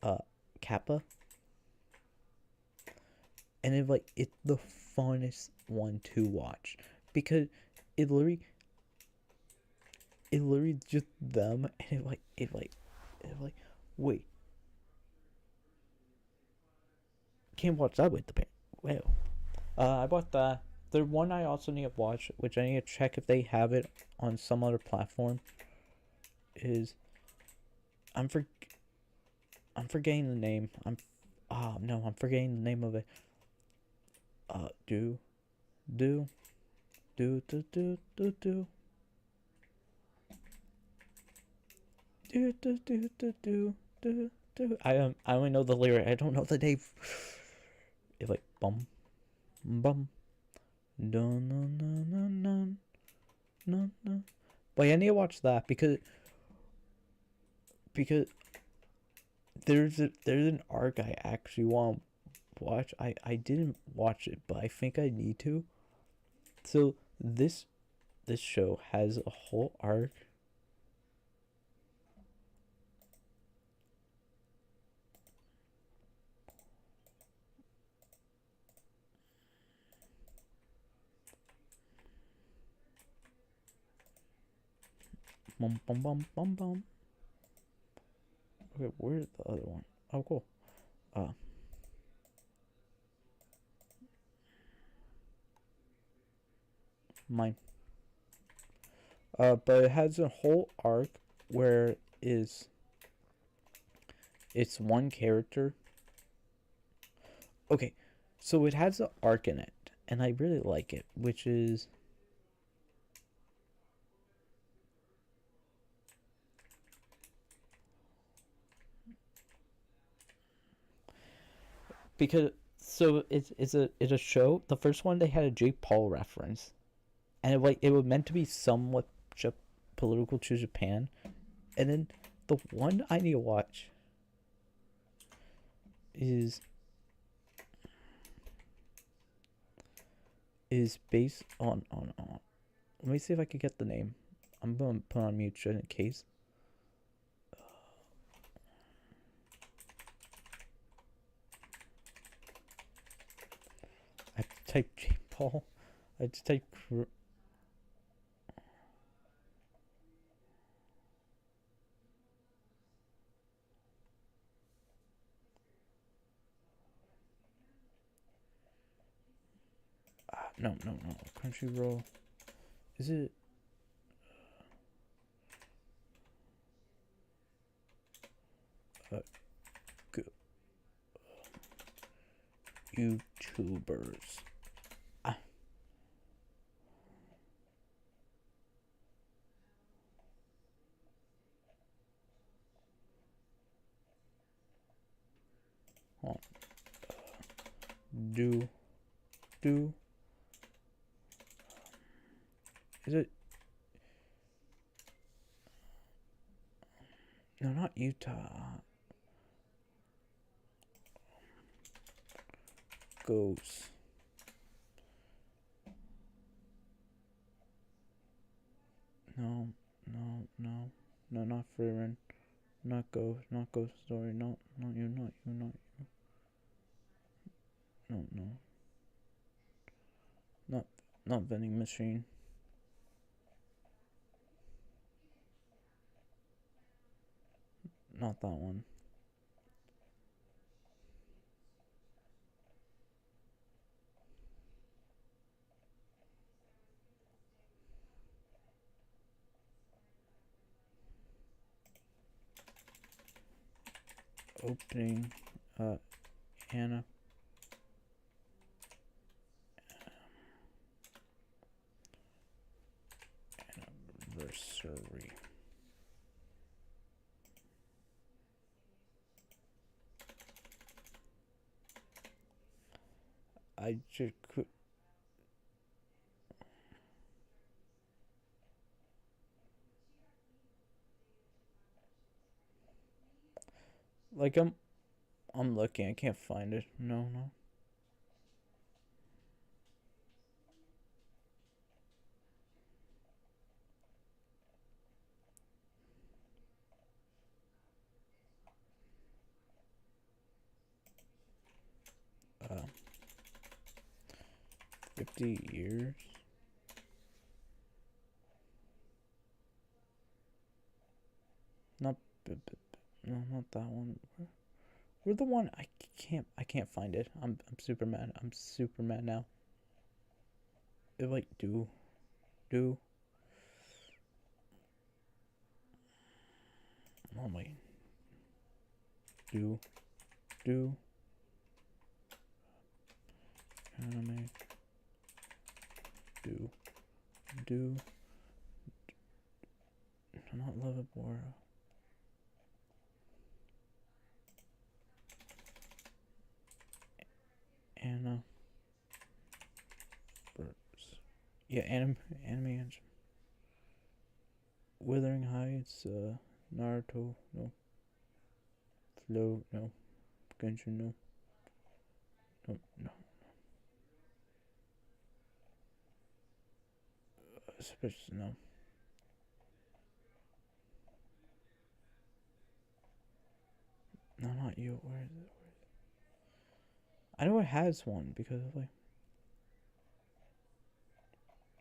uh Kappa, and it's the funnest one to watch because it literally just them, and wait, can't watch that with the parent. Well, I bought that. The one I also need to watch, which I need to check if they have it on some other platform, is I'm for I'm forgetting the name. No, I'm forgetting the name of it. Do do do do do do do do do do do do do do. I only know the lyric. I don't know the name. It's like bum bum dun dun dun dun dun dun dun. But yeah, I need to watch that because there's an arc I actually want to watch. I didn't watch it, but I think I need to. So this show has a whole arc. Bum bum bum bum bum. Okay, where's the other one? Oh, cool. Uh, Mine. But it has a whole arc where is it's one character. Okay, so it has an arc in it, and I really like it, which is because it's a show. The first one they had a Jake Paul reference, and it was meant to be somewhat political to Japan, and then the one I need to watch is based on. Let me see if I can get the name. I'm gonna put on mute just in case. I type J Paul. I just type. No. Crunchyroll. Is it? Uh, YouTubers. Ah, hold on. Do. Is it? No, not Utah. Goes. No, no, not Freeman. Not Ghost. Not Ghost Story. No, not you. Not you. Not you. No. Not not vending machine. Not that one. Opening. Anna. Anniversary. I just could. Like I'm looking. I can't find it. No. Uh, 50 years. Not. No, not that one. Where the one I can't find it. I'm super mad. I'm super mad now. like do normally do anime do not lovable Anna Burks. Yeah, anime Wuthering Heights, Naruto, no. Flow, no. Genshin, no. No. Especially, no. No, not you. Where is it? I know it has one because of like.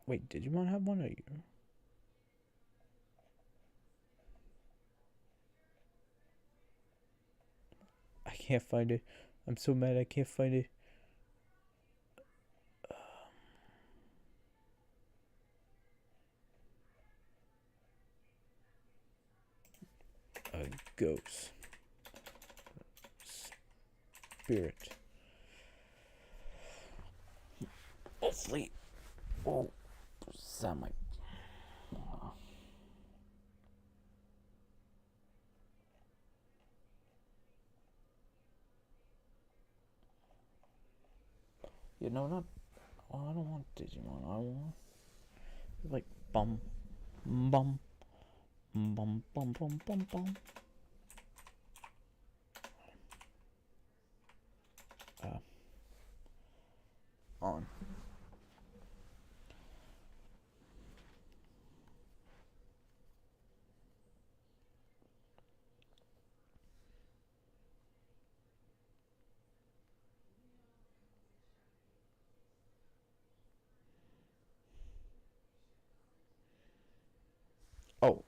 Wait, Digimon have one or you? I can't find it. I'm so mad I can't find it. A ghost. Spirit. Hopefully. Oh, sound like. You know, not. Oh, I don't want Digimon. I want. Like, bum. Bum. Bum, bum, bum, bum, bum. On. Oh.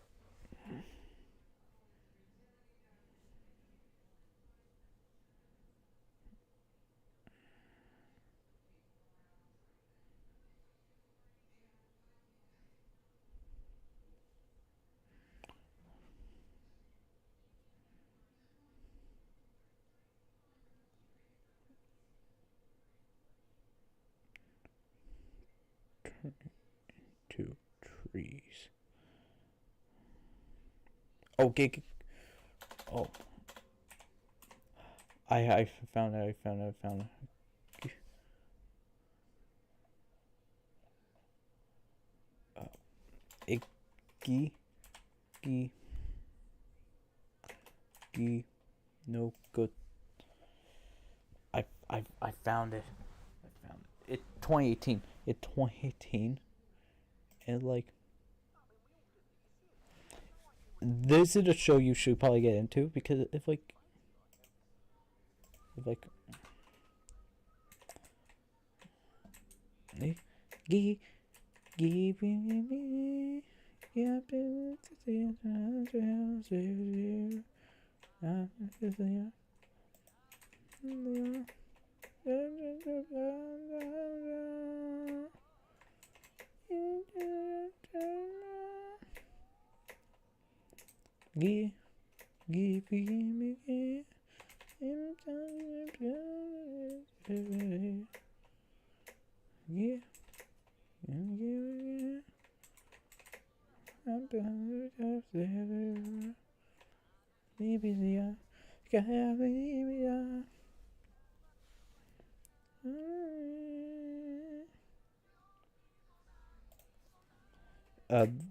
Two trees. Oh, gig. Oh. I found it. I found it. Iggy. Gi. No good. I found it. I found it. 2018. 2018. And like. This is a show you should probably get into because if like. Gi.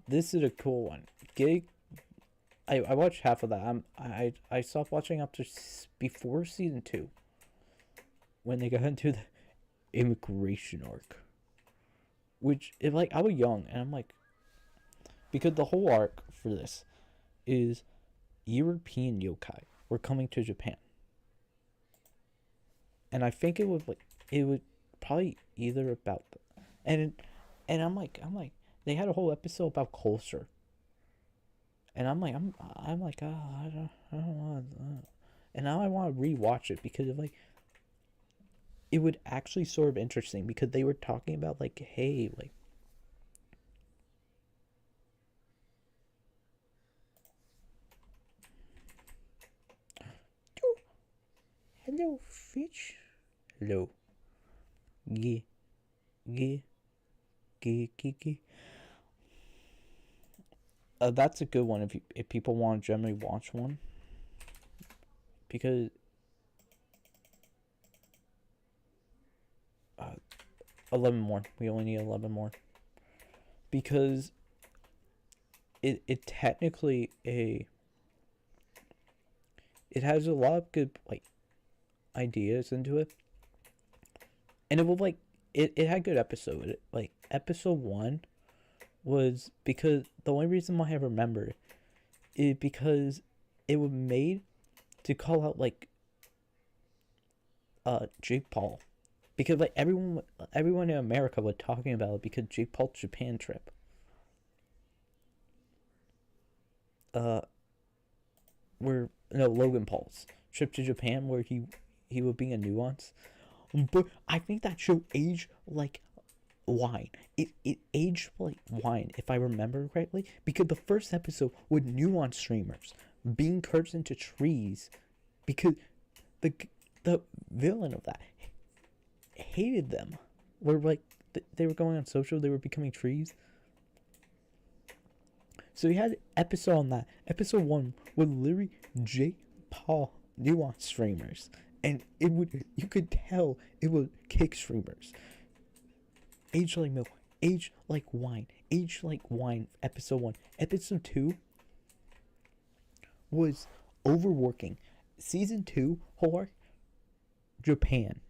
This is a cool one. Gig. I watched half of that. I stopped watching up to before season 2 when they got into the immigration arc, which it like I was young and I'm like, because the whole arc for this is European yokai were coming to Japan, and I think it would probably either about and I'm like they had a whole episode about culture. And I'm like, oh, I don't want that. And now I want to rewatch it because of like, it would actually sort of interesting because they were talking about like, hey, like, hello fish, hello, gee, gee, gee. That's a good one if people want to generally watch one, because 11 more. We only need 11 more, because it technically it has a lot of good like ideas into it, and it will like it had good episode. Like episode 1 was, because the only reason why I remember it is because it was made to call out like Jake Paul, because like everyone in America was talking about it because Jake Paul's Japan trip. Where no, Logan Paul's trip to Japan, where he would be a nuance. But I think that show aged like wine. It aged like wine, if I remember correctly, because the first episode with nuance streamers being cursed into trees, because the villain of that hated them. Where like they were going on social, they were becoming trees. So he had an episode on that. Episode 1 with literally Jake Paul nuance streamers, and you could tell it would kick streamers. Age like milk, age like wine, age like wine. Episode 1. Episode 2 was overworking. Season 2, whole Japan.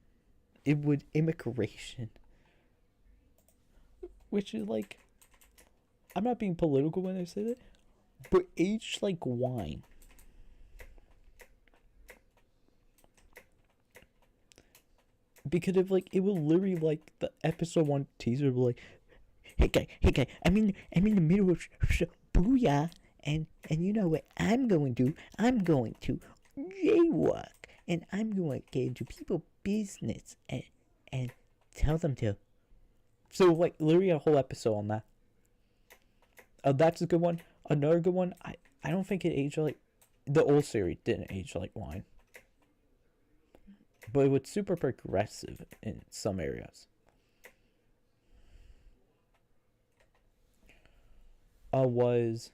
It was immigration, which is like, I'm not being political when I say that, but aged like wine. Because if like it will literally like the episode 1 teaser will like, hey guy, I'm in the middle of booyah, and you know what I'm going to jaywalk, and I'm going to get into people's business and tell them to. So like literally a whole episode on that. That's a good one. Another good one. I don't think it aged like the old series didn't age like wine, but it was super progressive in some areas. Was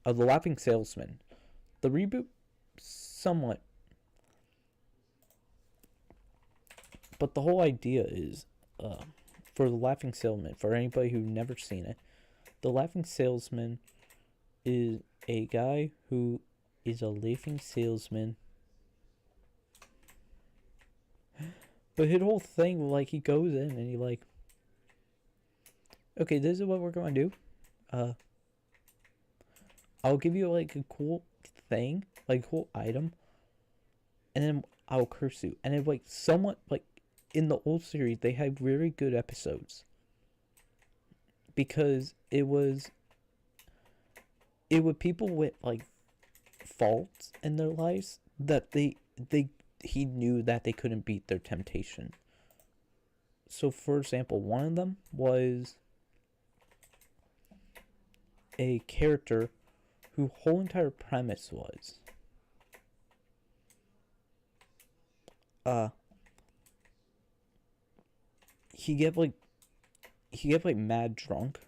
The Laughing Salesman. The reboot, somewhat, but the whole idea is, for The Laughing Salesman, for anybody who's never seen it, The Laughing Salesman is a guy who is a laughing salesman. But his whole thing, like, he goes in and he like, okay, this is what we're going to do. I'll give you like a cool thing, like a cool item, and then I'll curse you. And it like somewhat like in the old series, they had very good episodes, because it was people with like faults in their lives that he knew that they couldn't beat their temptation. So for example, one of them was a character whose whole entire premise was he get like mad drunk.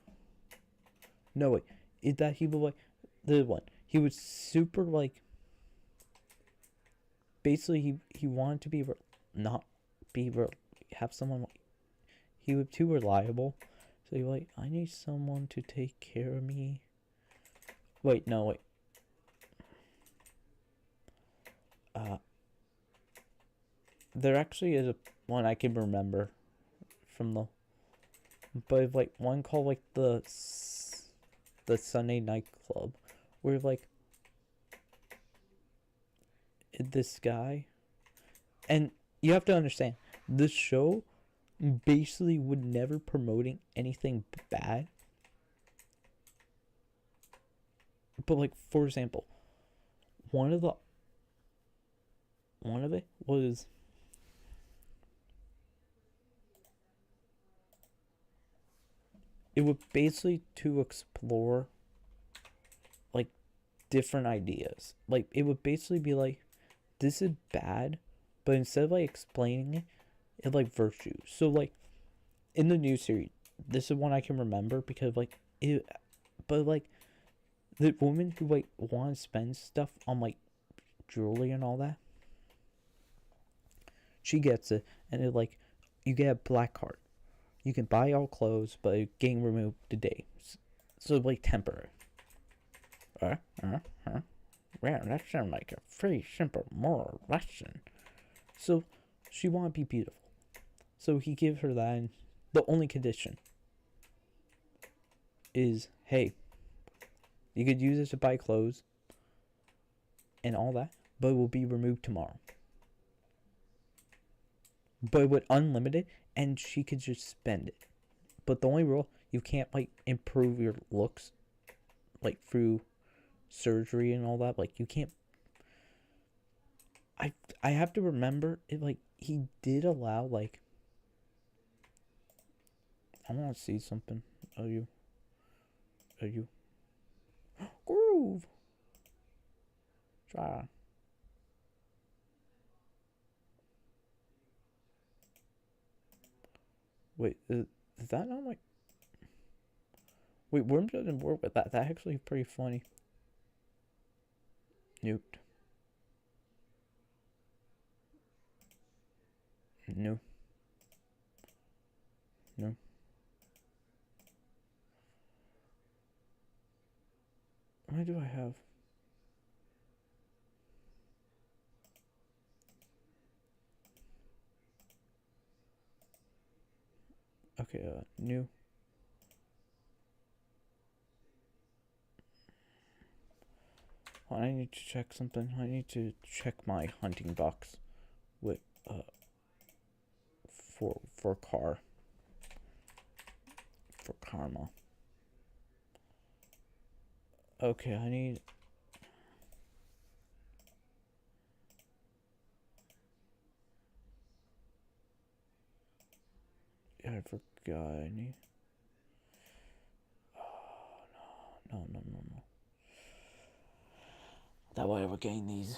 No wait, is that he was like the one. He was super like, basically he wanted to be not be have someone, he was too reliable, so he was like, I need someone to take care of me. Wait, no, wait. There actually is one I can remember from the, but like one called like the Sunday Night Club, where like this guy, and you have to understand, this show basically would never promoting anything bad. But like, for example, one of it was it would basically to explore like different ideas. Like it would basically be like this is bad, but instead of like explaining it, it like virtue. So like in the new series, this is one I can remember because like it, but like the woman who like want to spend stuff on like jewelry and all that, she gets it, and it like you get a black card. You can buy all clothes, but it's getting removed today. So like temporary. Uh, uh, uh. Wow, that sounds like a pretty simple moral lesson. So she want to be beautiful. So he gives her that, and the only condition is, hey, you could use it to buy clothes and all that, but it will be removed tomorrow. But with unlimited, and she could just spend it. But the only rule, you can't like improve your looks, like through surgery and all that. Like you can't. I have to remember it. Like he did allow like. I want to see something. Are you? Groove. Try. Wait, is that not like? Wait, Worms doesn't work with that. That's actually pretty funny. Nuked. No. No. Why do I have? Okay, new. Well, I need to check something. I need to check my hunting box with for karma. Okay, I need. Yeah, I forgot. I need. Oh no. That way I would gain these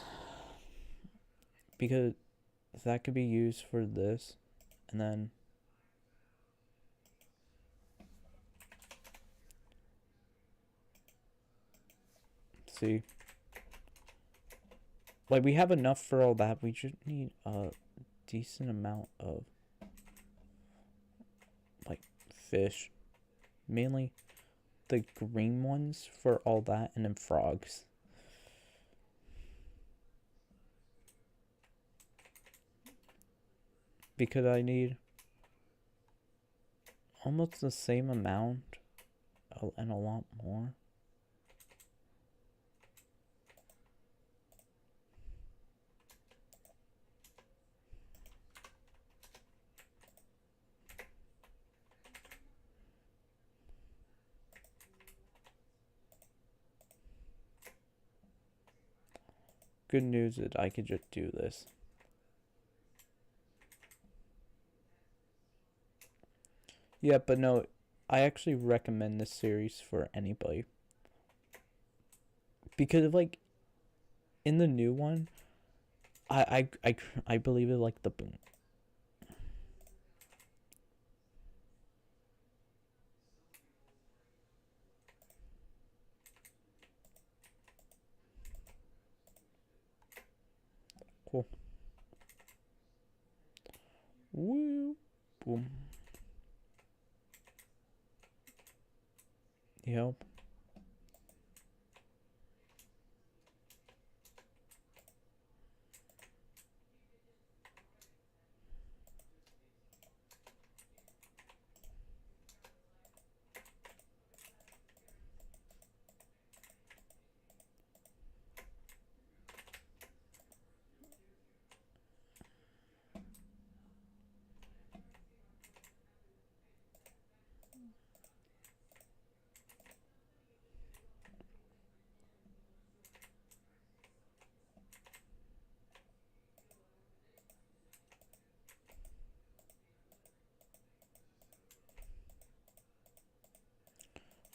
because that could be used for this, and then see. Like we have enough for all that. We just need a decent amount of like fish, mainly the green ones for all that, and then frogs. Because I need almost the same amount and a lot more. Good news is I could just do this. Yeah, but no, I actually recommend this series for anybody. Because like in the new one, I believe it like the boom. Cool. Woo. Boom. Yep.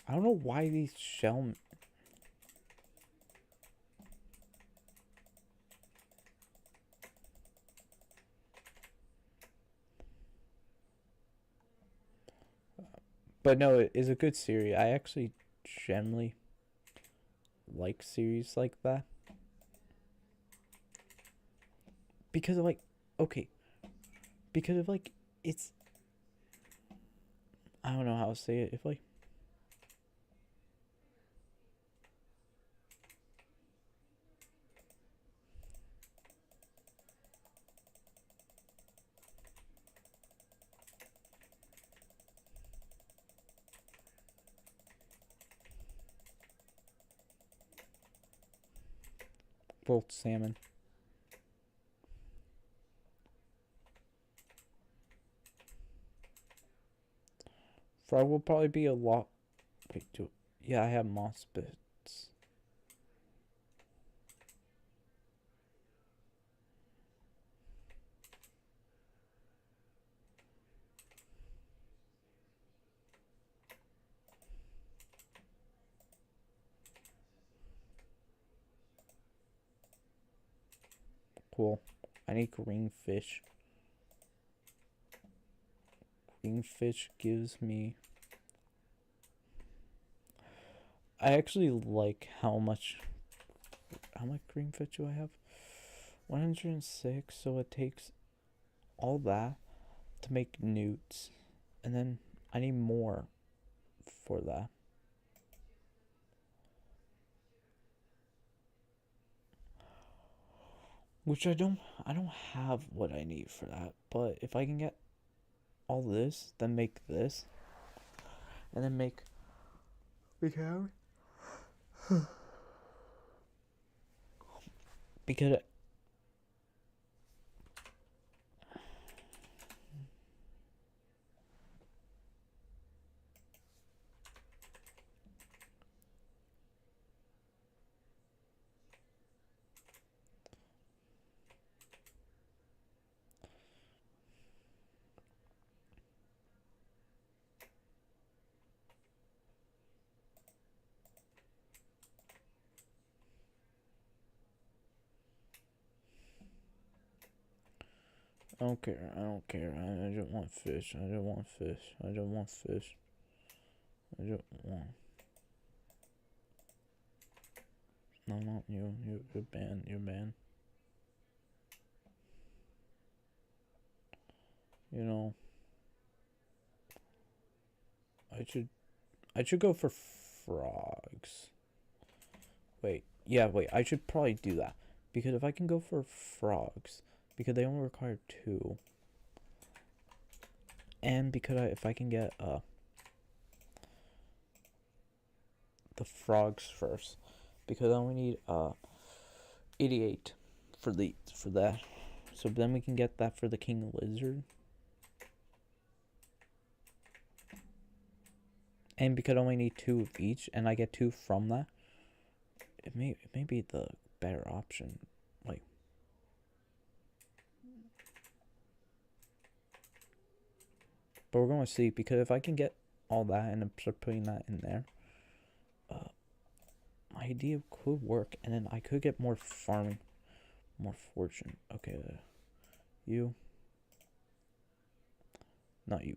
I don't know why these shell... But no, it is a good series. I actually generally like series like that. Because of like, okay. Because of like, it's... I don't know how to say it. If like... Both salmon. Frog will probably be a lot... Wait, yeah, I have moss bits. Cool. I need green fish. Green fish gives me... I actually like how much green fish do I have? 106, so it takes all that to make newts. And then I need more for that. Which I don't have what I need for that. But if I can get all this, then make this. And then make how? Because I don't care. I don't care. I don't want fish. I don't want fish. I don't want fish. I don't want. No, not you. You're banned. You're banned. You know, I should go for frogs. Wait, yeah, wait. I should probably do that because if I can go for frogs, because they only require 2, and because if I can get the frogs first, because I only need 88 for that, so then we can get that for the king lizard. And because I only need 2 of each, and I get 2 from that, it may be the better option. Like, but we're going to see, because if I can get all that and start putting that in there, my idea could work, and then I could get more farming, more fortune. Okay, you, not you.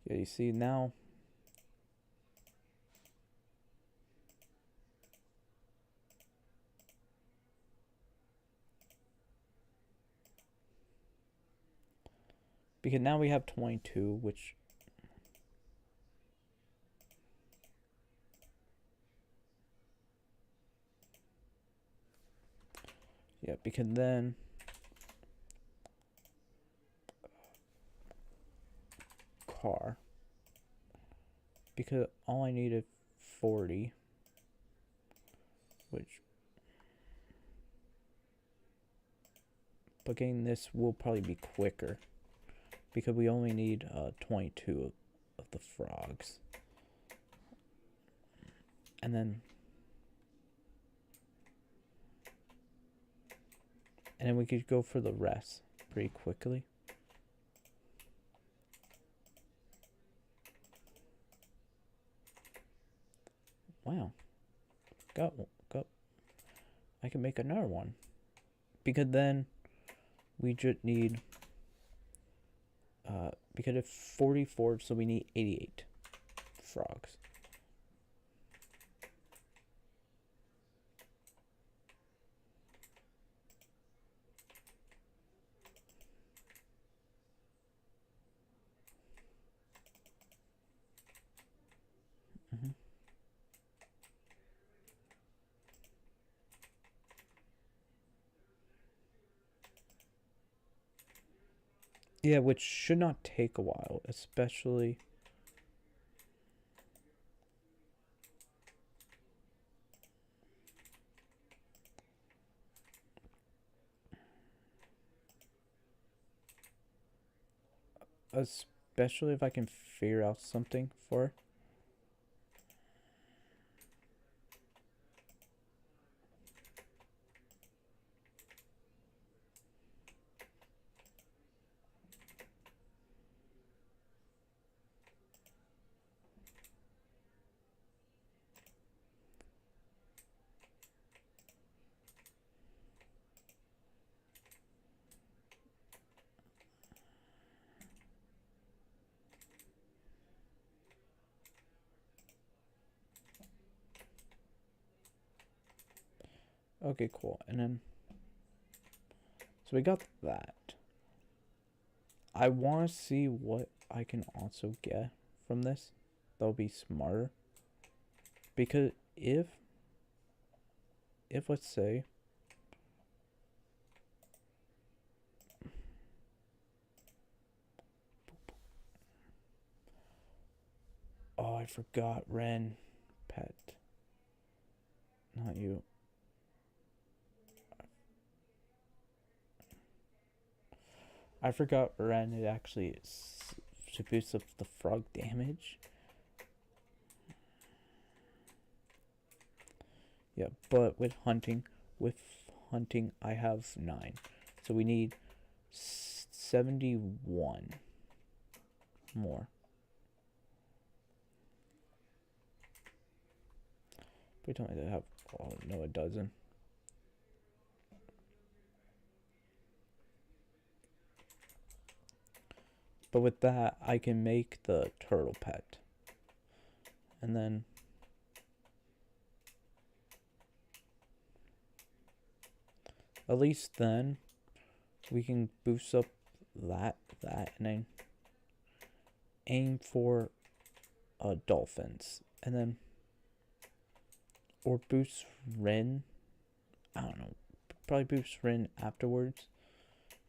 Yeah, you see now. Because now we have 22, which... Yeah, because then... Car. Because all I need is 40. Which... But getting this will probably be quicker. because we only need 22 of the frogs. And then we could go for the rest pretty quickly. Wow. Got. I can make another one. Because then we just need because it's 44, so we need 88 frogs. Yeah, which should not take a while, especially if I can figure out something for. Okay, cool. And then, so we got that. I want to see what I can also get from this. That'll be smarter. Because if let's say, oh, I forgot Ren pet. Not you. I forgot Ren, it actually should boost up the frog damage. Yeah, but with hunting I have 9. So we need 71 more. But don't I have, oh no it doesn't. But with that, I can make the turtle pet. And then at least then we can boost up that, and then aim for dolphins. And then, or boost Ren. I don't know. Probably boost Ren afterwards.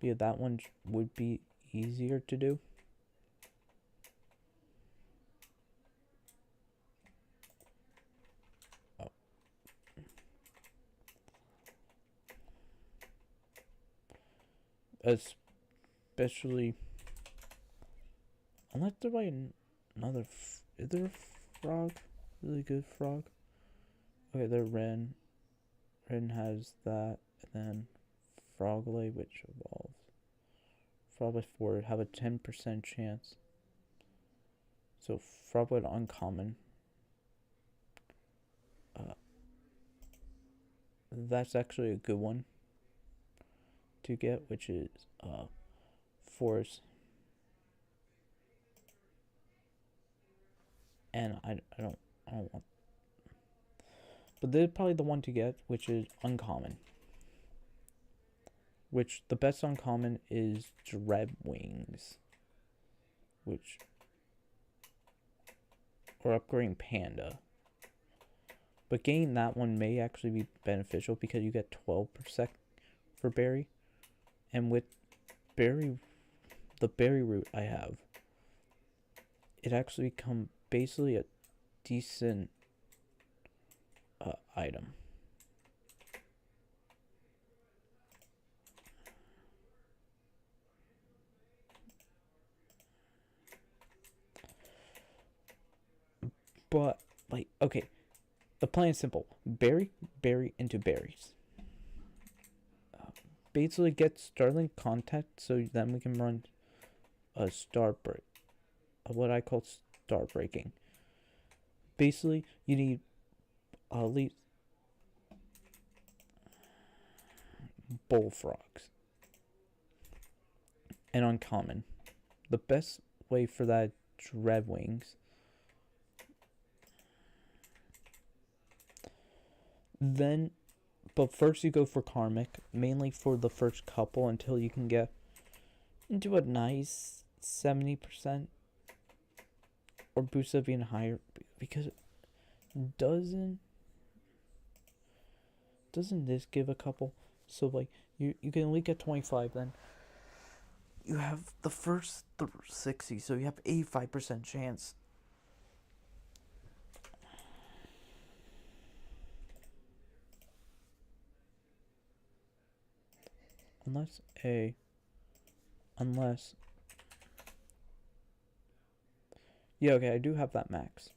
Yeah, that one would be easier to do. Oh. Especially unless there like another is there a frog? Really good frog? Okay, there Ren. Ren has that, and then Frogley, which evolves. Frogley 4 have a 10% chance. So Frogley uncommon. That's actually a good one to get, which is Force. And I don't want. But this is probably the one to get, which is uncommon. Which the best uncommon is Dread Wings. Which, or upgrading Panda. But getting that one may actually be beneficial because you get 12% for berry. And with berry, the berry root I have, it actually becomes basically a decent item. But, like, okay, the plan is simple. Berry into berries. Basically get Starlink contact so then we can run a star break. What I call star breaking. Basically, you need at least bullfrogs. And uncommon. The best way for that is red wings. Then, but first you go for karmic, mainly for the first couple until you can get into a nice 70% or boost up even higher, because doesn't this give a couple? So like you can only get 25, then you have the first 60, so you have 85% chance. Unless yeah, okay, I do have that max.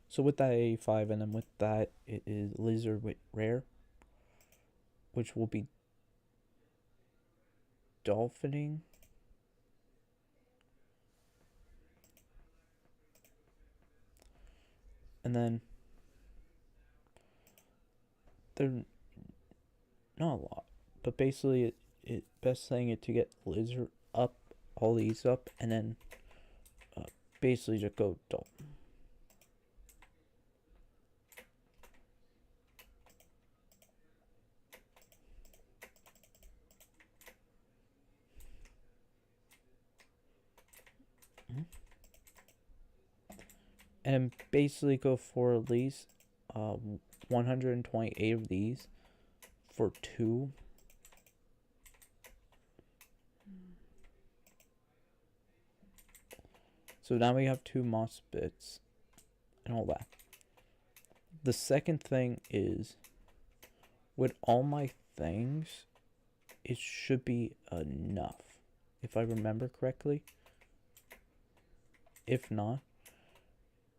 So with that 85, and then with that it is lizard with rare, which will be dolphining. And then they're not a lot, but basically it best thing is to get lizard up, all these up, and then basically just go dolphin. And basically go for at least 128 of these for 2. So now we have 2 moss bits and all that. The second thing is, with all my things, it should be enough, if I remember correctly. If not,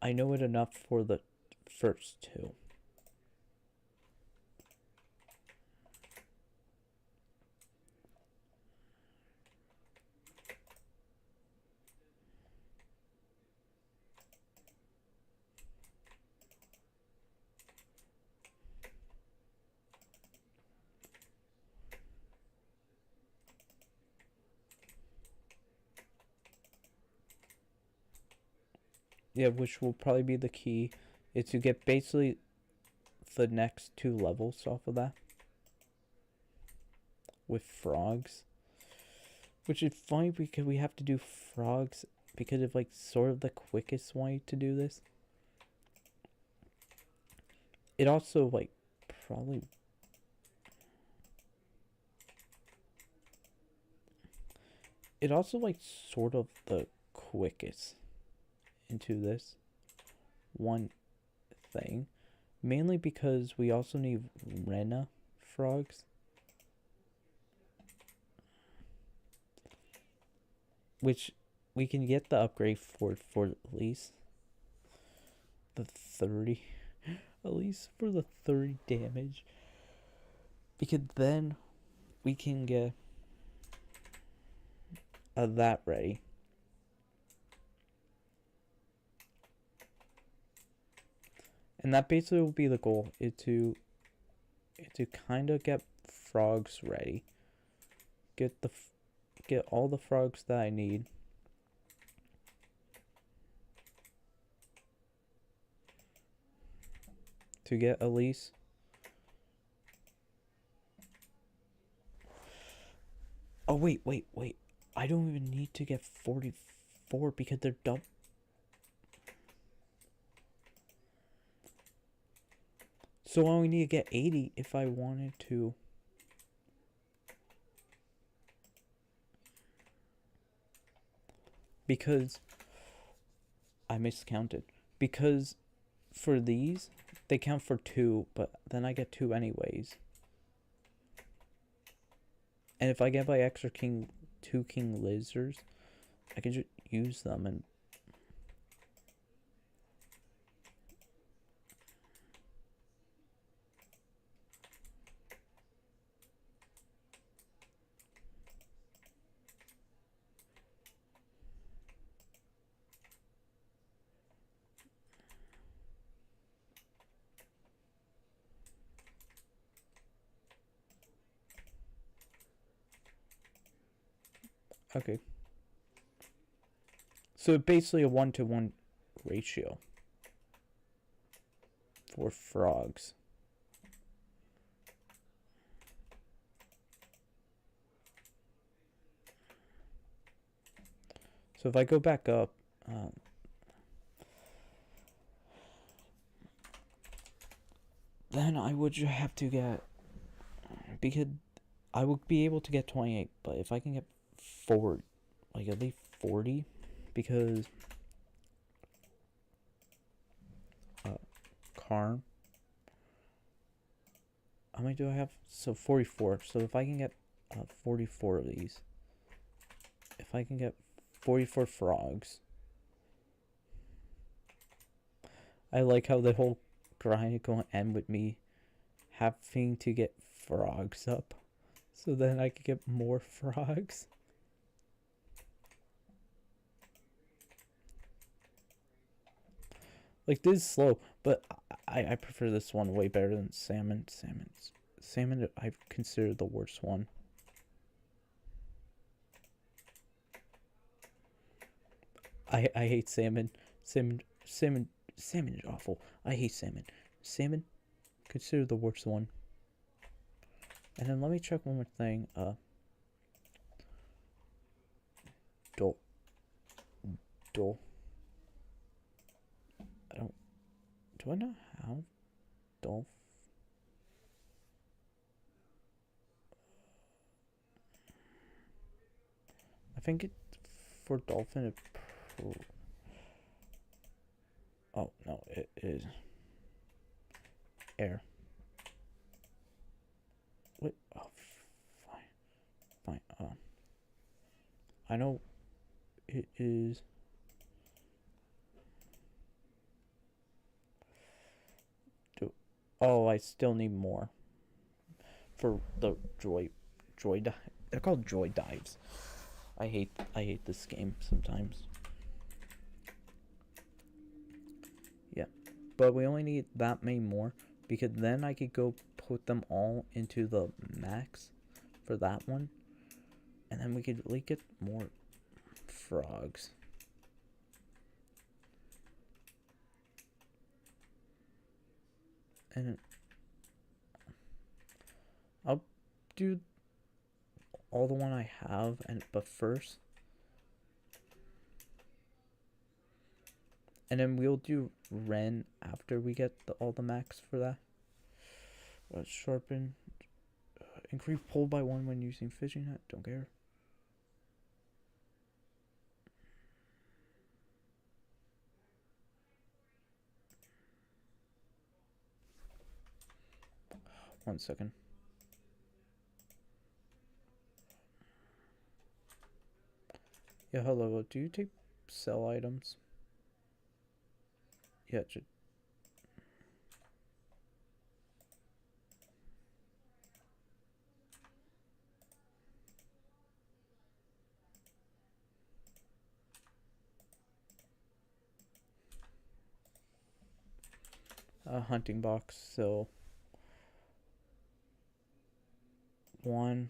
I know it enough for the first 2. Yeah, which will probably be the key, is to get basically the next 2 levels off of that with frogs, which is funny because we have to do frogs because of like sort of the quickest way to do this. It also like probably it also like sort of the quickest into this one thing, mainly because we also need Rena frogs, which we can get the upgrade for at least the 30, at least for the 30 damage, because then we can get that ready. And that basically will be the goal, is to kind of get frogs ready. Get all the frogs that I need. To get at least wait. I don't even need to get 44 because they're double. So I only need to get 80 if I wanted to. Because I miscounted. Because for these, they count for 2, but then I get 2 anyways. And if I get my extra king 2 king lizards, I can just use them and... Okay. So basically a 1-to-1 ratio for frogs. So if I go back up, then I would have to get, because I would be able to get 28, but if I can get 4, like at least 40, because car, how many do I have? So 44. So if I can get 44 of these, if I can get 44 frogs, I like how the whole grind is going to end with me having to get frogs up, so then I could get more frogs. Like, this is slow, but I prefer this one way better than salmon. Salmon I consider the worst one. I hate salmon. Salmon is awful. I hate salmon. Salmon, consider the worst one. And then let me check one more thing. Dole. Do I not have dolphin? I think it for dolphin. Oh no, it is air. What? Oh, fine. I know it is. Oh, I still need more for the joy dive. They're called joy dives. I hate this game sometimes. Yeah, but we only need that many more, because then I could go put them all into the max for that one, and then we could really get more frogs. And I'll do all the one I have, but first, and then we'll do Ren after we get all the max for that. Sharpen, increase pull by 1 when using fishing net. Don't care. One second. Yeah, hello. Do you take sell items? Yeah, hunting box. So 1.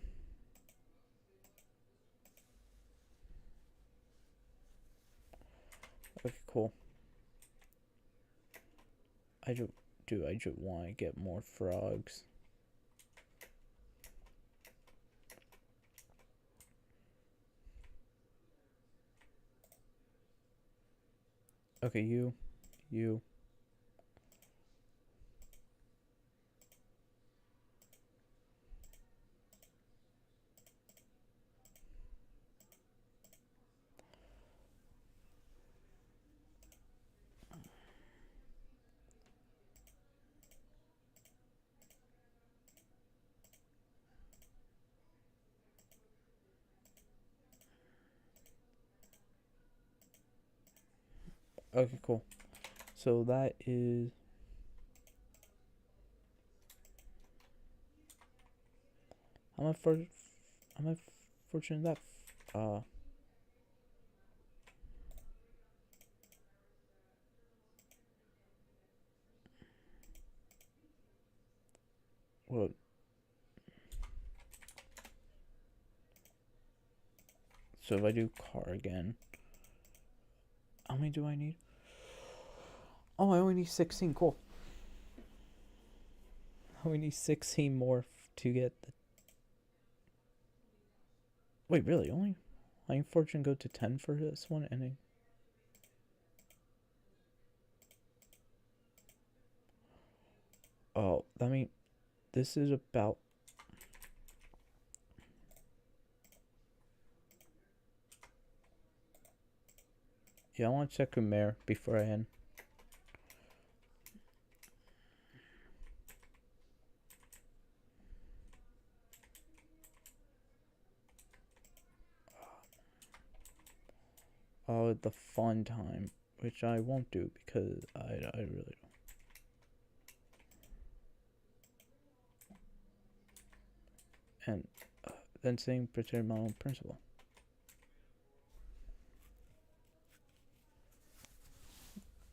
Okay, cool. I just want to get more frogs. Okay, you. Okay, cool. So that is... How am I fortunate that... Well... So if I do car again... How many do I need? Oh, I only need 16. Cool. I only need 16 more to get the... Wait, really? Only... I'm fortunate go to 10 for this one, and then... Oh, I mean... This is about... Yeah, I want to check a mayor before I end. Oh, the fun time, which I won't do because I really don't. And then saying pretend my own principle.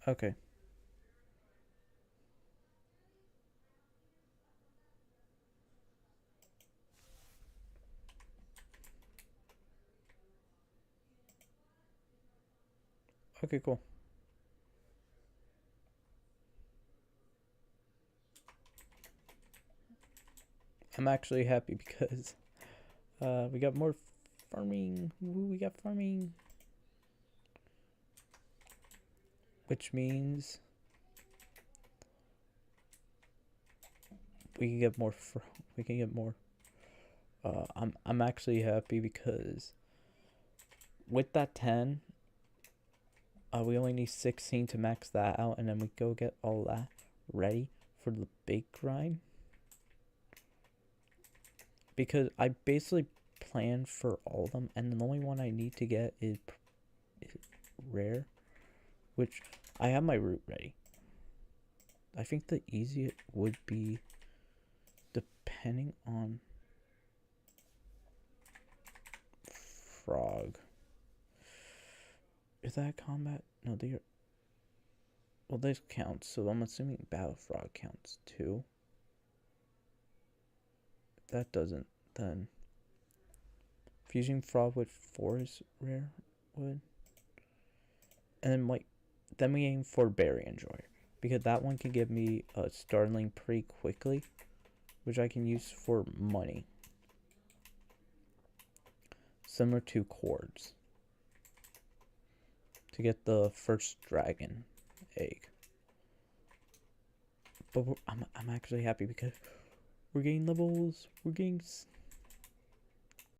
Okay. Okay, cool. I'm actually happy because we got more farming. Ooh, we got farming. Which means we can get more we can get more. I'm actually happy because with that 10, we only need 16 to max that out, and then we go get all that ready for the big grind. Because I basically planned for all of them, and the only one I need to get is rare, which I have my route ready. I think the easiest would be depending on frog. Is that combat? No, they are. Well, this counts, so I'm assuming battle frog counts too. If that doesn't, then fusing frog with forest rare would. And then then we aim for berry enjoyer, because that one can give me a starling pretty quickly, which I can use for money, similar to cords, to get the first dragon egg. But I'm actually happy because we're getting levels. We're getting